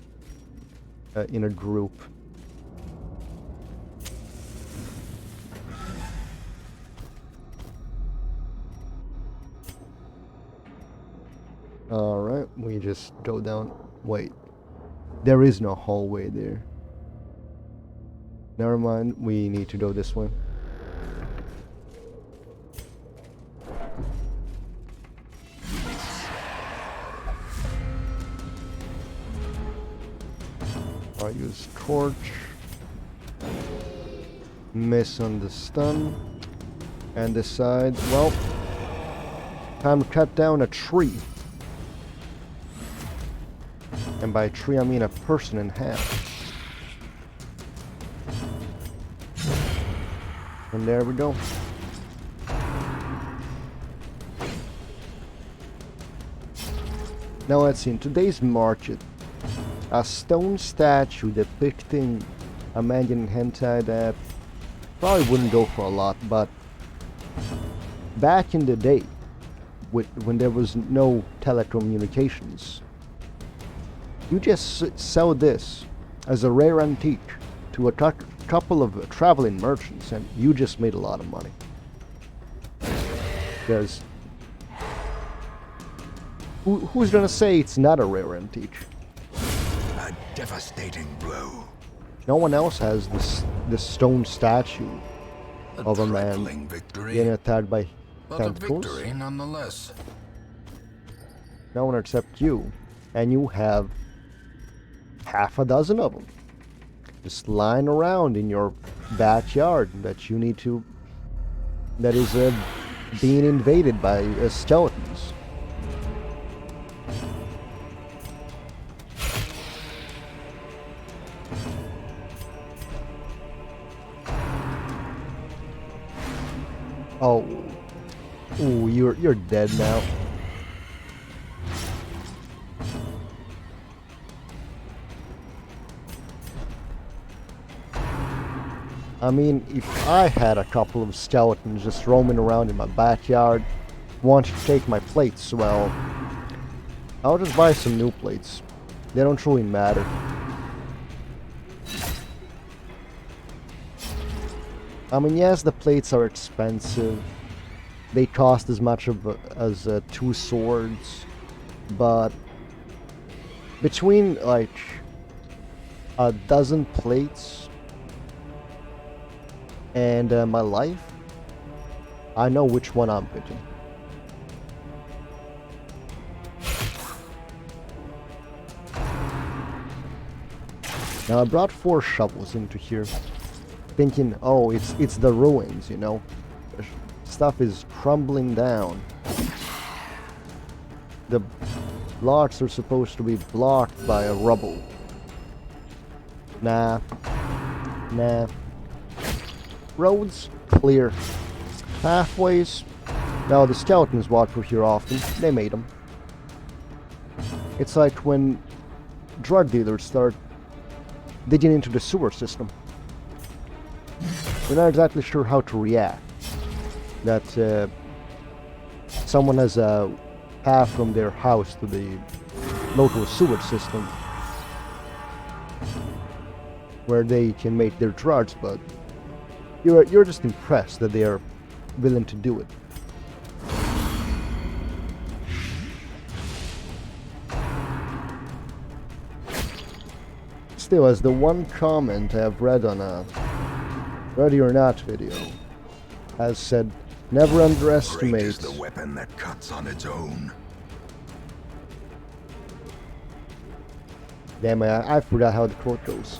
in a group. Alright, we just go down. Wait. There is no hallway there. Never mind, we need to go this way. I'll use torch. Miss on the stun. And decide, well, time to cut down a tree. And by tree I mean a person in half. And there we go. Now let's see, in today's market, a stone statue depicting a man in hentai that probably wouldn't go for a lot, but back in the day, when there was no telecommunications, you just sell this as a rare antique to a couple of traveling merchants and you just made a lot of money. Because who's gonna say it's not a rare antique? A devastating blow. No one else has this stone statue of a man trifling victory, getting attacked by but a tentacles. victory nonetheless. No one except you, and you have half a dozen of them just lying around in your backyard that you need to, that is being invaded by skeletons. Oh, ooh, you're dead now. I mean, if I had a couple of skeletons just roaming around in my backyard, wanting to take my plates, well, I'll just buy some new plates. They don't truly matter. I mean, yes, the plates are expensive. They cost as much as 2 swords, but between like a dozen plates and my life, I know which one I'm picking. Now I brought 4 shovels into here, thinking, oh, it's the ruins, you know. Stuff is crumbling down. The blocks are supposed to be blocked by a rubble. Nah. Roads clear. Pathways. Now the skeletons walk through here often. They made them. It's like when drug dealers start digging into the sewer system. We're not exactly sure how to react. That someone has a path from their house to the local sewage system where they can make their drugs, but you're just impressed that they are willing to do it. Still, as the one comment I've read on a Ready or Not video has said, never Great underestimate. is the weapon that cuts on its own. Damn, I forgot how the quote goes.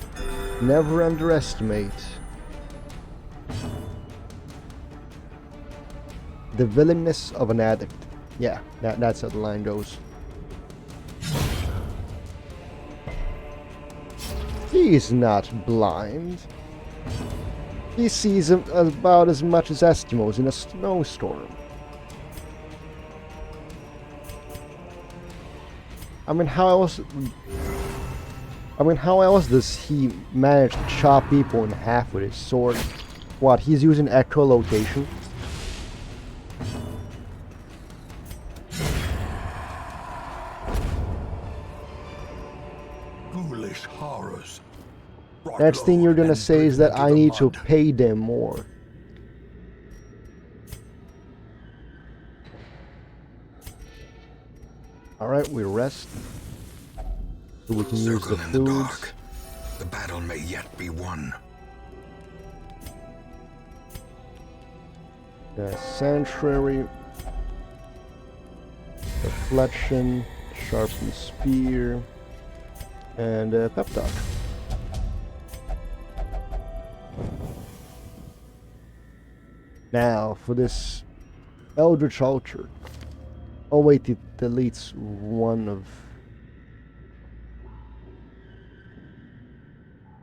Never underestimate the willingness of an addict. Yeah, that's how the line goes. He is not blind. He sees about as much as Eskimos in a snowstorm. I mean, how else does he manage to chop people in half with his sword? What, he's using echolocation? Ghoulish horrors. brought Next thing low you're gonna and say is driven that into I the need to mud. pay them more. Alright, we rest. So we can use the Circle in the foods. dark. The battle may yet be won. The sanctuary. Reflection. Sharpened spear. And pep talk. Now, for this Eldritch Altar. Oh wait, it deletes one of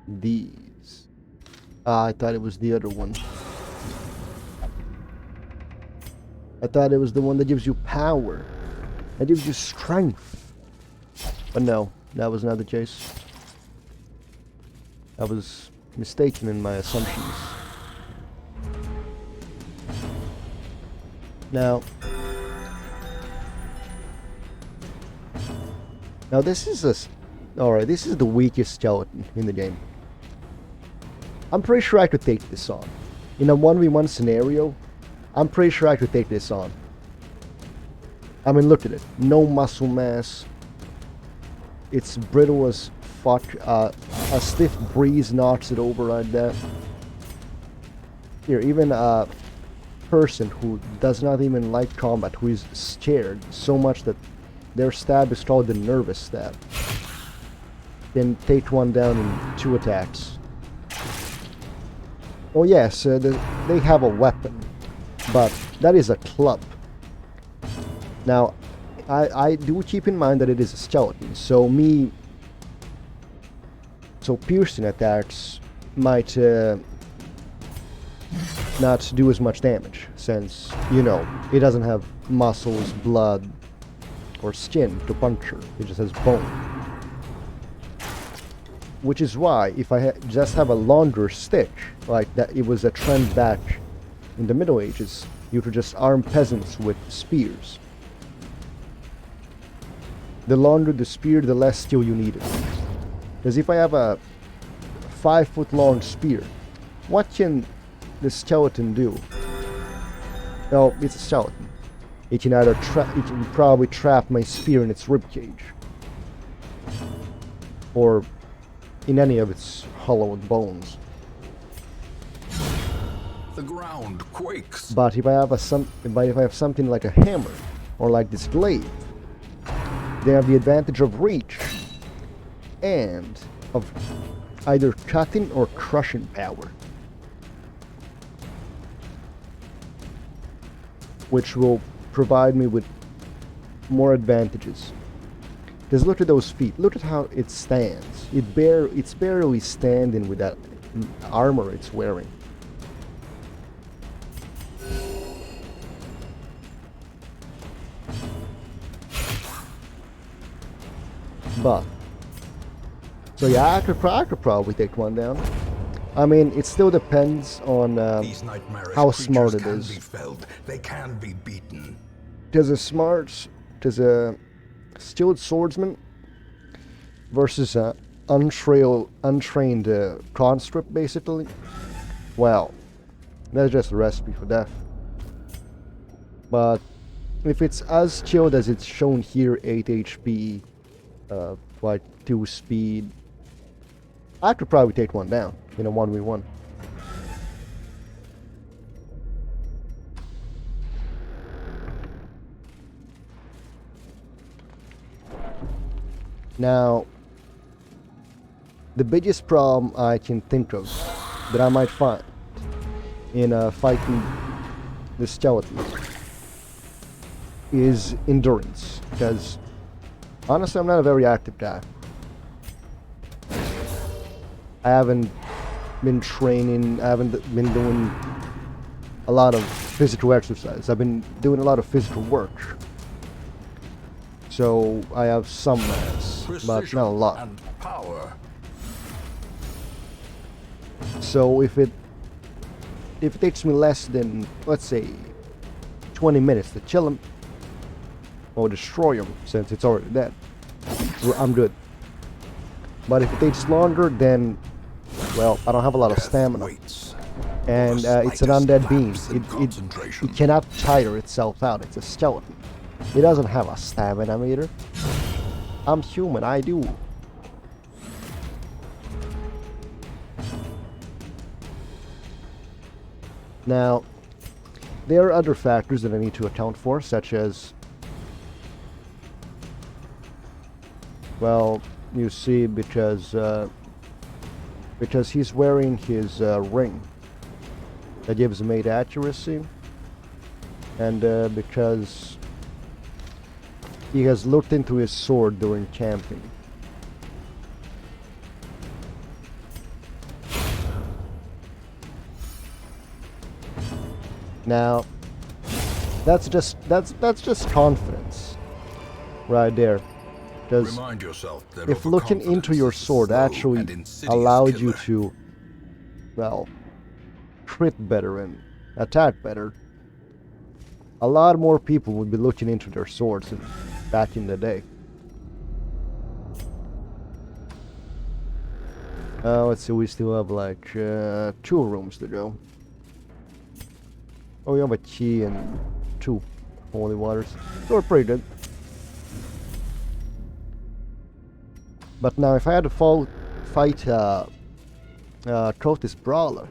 these. I thought it was the other one. I thought it was the one that gives you power. That gives you strength. But no, that was not the case. I was mistaken in my assumptions. Now this is alright, this is the weakest skeleton in the game. I'm pretty sure I could take this on. In a 1v1 scenario, I'm pretty sure I could take this on. I mean, look at it. No muscle mass. It's brittle as fuck. A stiff breeze knocks it over like that. Here, even a person who does not even like combat, who is scared so much that their stab is called the nervous stab, can take one down in 2 attacks. Oh yes, they have a weapon, but that is a club. Now, I do keep in mind that it is a skeleton, so piercing attacks might not do as much damage, since, you know, it doesn't have muscles, blood, or skin to puncture. It just has bone. Which is why, if I just have a longer stick, like that, it was a trend back in the Middle Ages, you could just arm peasants with spears. The longer the spear, the less skill you needed. Because if I have a 5-foot long spear, what can the skeleton do? No, it's a skeleton. It can either it can probably trap my spear in its ribcage, or in any of its hollowed bones. The ground quakes. But if I have something like a hammer, or like this glaive, they have the advantage of reach, and of either cutting or crushing power, which will provide me with more advantages. Because look at those feet. Look at how it stands. It's barely standing with that armor it's wearing. But so yeah, I could probably take one down. I mean, it still depends on These nightmarish how smart it creatures is. can be felled. They can be beaten. There's a skilled swordsman versus a untrained conscript, basically. Well, that's just a recipe for death. But if it's as skilled as it's shown here, 8 HP, like 2 speed, I could probably take one down in a 1v1. Now, the biggest problem I can think of that I might find in fighting the skeletons is endurance, because honestly I'm not a very active guy. I haven't been training, I haven't been doing a lot of physical exercise. I've been doing a lot of physical work. So I have some mass, but Precision not a lot. and power. So if if it takes me less than, let's say, 20 minutes to kill him or destroy him, since it's already dead, I'm good. But if it takes longer, then, well, I don't have a lot of stamina. Waits. And it's an undead being. It cannot tire itself out. It's a skeleton. It doesn't have a stamina meter. I'm human, I do. Now, there are other factors that I need to account for, such as, well, you see, because he's wearing his ring that gives mate accuracy, and because he has looked into his sword during camping. Now, that's just confidence, right there. Because Remind yourself that if looking into your sword actually allowed you to, well, crit better and attack better, a lot more people would be looking into their swords back in the day. Let's see, we still have like 2 rooms to go. Oh, we have a key and 2 holy waters. So we're pretty good. But now if I had to fight Cultist Brawler,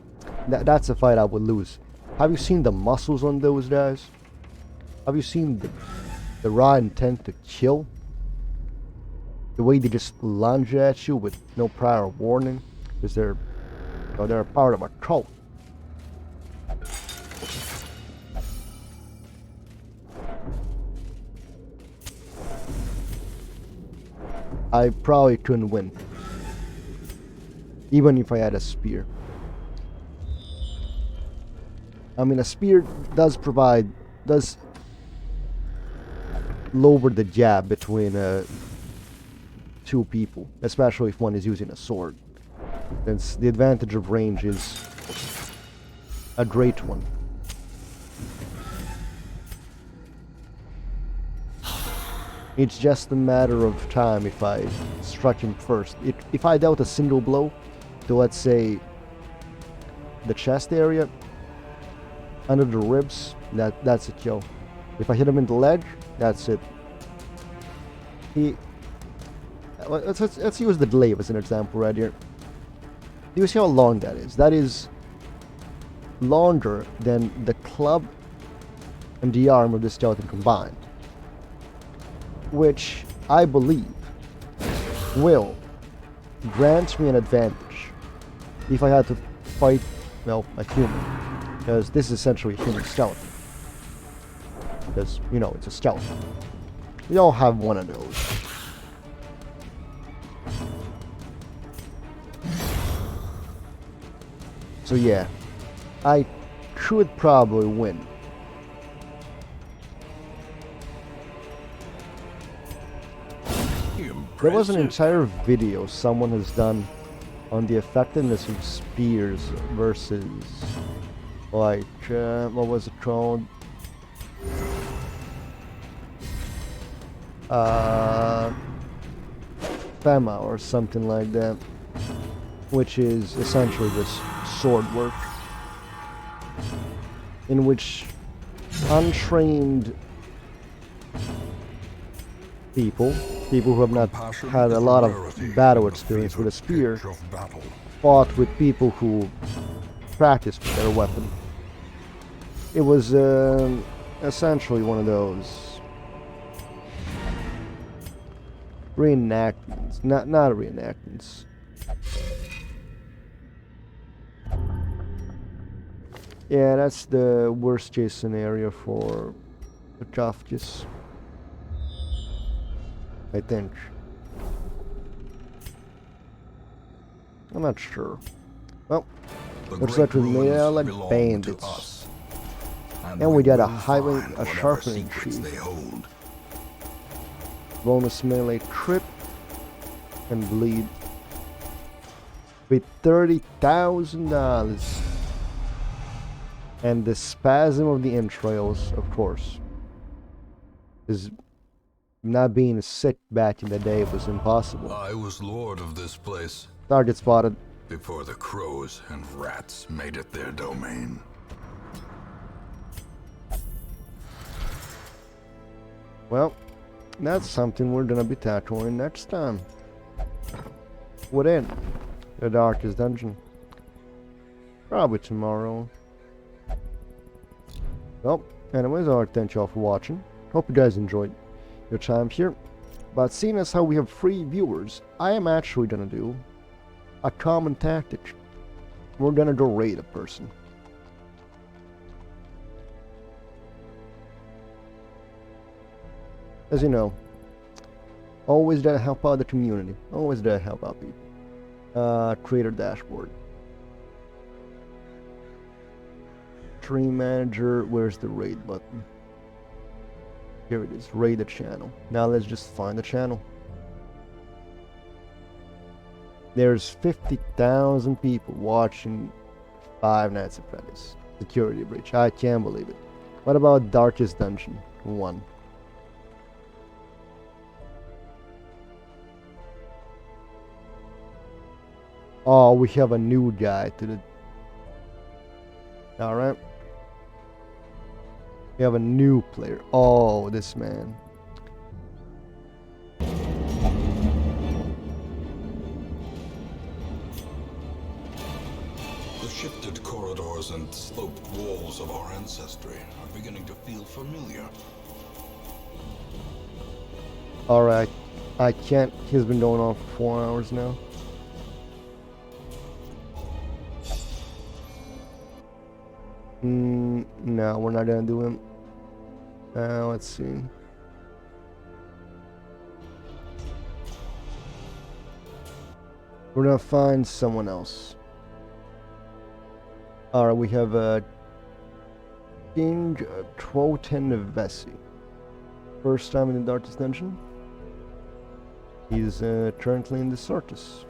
that's a fight I would lose. Have you seen the muscles on those guys? Have you seen the raw intent to kill? The way they just lunge at you with no prior warning? Because they're a part of a cult. I probably couldn't win, even if I had a spear. I mean, a spear does lower the gap between 2 people, especially if one is using a sword, since the advantage of range is a great one. It's just a matter of time if I struck him first. If I dealt a single blow to, let's say, the chest area, under the ribs, that's a kill. If I hit him in the leg, that's it. Let's use the glaive as an example right here. Do you see how long that is? That is longer than the club and the arm of the skeleton combined, which I believe will grant me an advantage if I had to fight, well, a human, because this is essentially a human skeleton, because, you know, it's a skeleton. We all have one of those. So yeah, I could probably win. There was an entire video someone has done on the effectiveness of spears versus, like, what was it called? Fema or something like that, which is essentially just sword work, in which untrained people who have not had a lot of battle experience with a spear fought with people who practiced with their weapon. It was essentially one of those reenactments, not reenactments. Yeah, that's the worst case scenario for the Kafkas, I think. I'm not sure. Well, looks like we made out like bandits. And we got a sharpening sheath. Bonus melee crit and bleed with $30,000. And the spasm of the entrails, of course. Is not being sick back in the day was impossible. I was lord of this place Target spotted. before the crows and rats made it their domain. Well, that's something we're gonna be tackling next time. Within the Darkest Dungeon. Probably tomorrow. Well, anyways, I'd like to thank y'all for watching. Hope you guys enjoyed your time here. But seeing as how we have 3 viewers, I am actually gonna do a common tactic. We're gonna go raid a person. As you know, always gotta help out the community. Always gotta help out people. Creator dashboard. Stream manager, where's the raid button? Here it is, raid the channel. Now let's just find the channel. There's 50,000 people watching Five Nights at Freddy's Security Breach. I can't believe it. What about Darkest Dungeon 1? Oh, we have a new guy to the... Alright. We have a new player. Oh, this man. The shifted corridors and sloped walls of our ancestry are beginning to feel familiar. Alright. I can't... He's been going on for 4 hours now. No, we're not gonna do him. Let's see. We're gonna find someone else. Alright, we have King Troten Vessi. First time in the Darkest Dungeon. He's currently in the circus.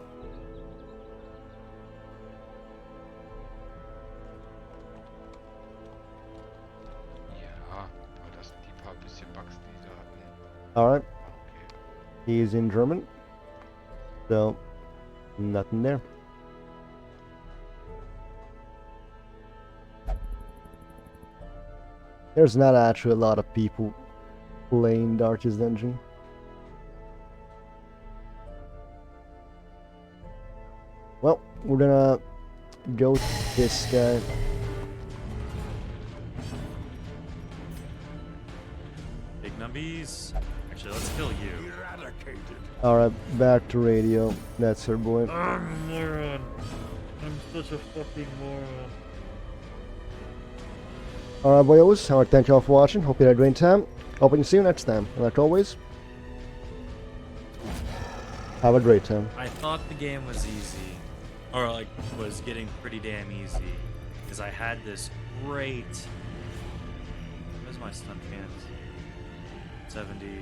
Alright. He is in German. So, nothing there. There's not actually a lot of people playing Darkest Dungeon. Well, we're gonna go to this guy. Big numbies. Actually, let's kill you. Alright, back to radio. That's her boy. Moron. I'm such a fucking moron. Alright, boyos. I want to thank y'all for watching. Hope you had a great time. Hope we can see you next time. And like always, have a great time. I thought the game was easy. Or, like, was getting pretty damn easy. Because I had this great... Where's my stun cans? 70...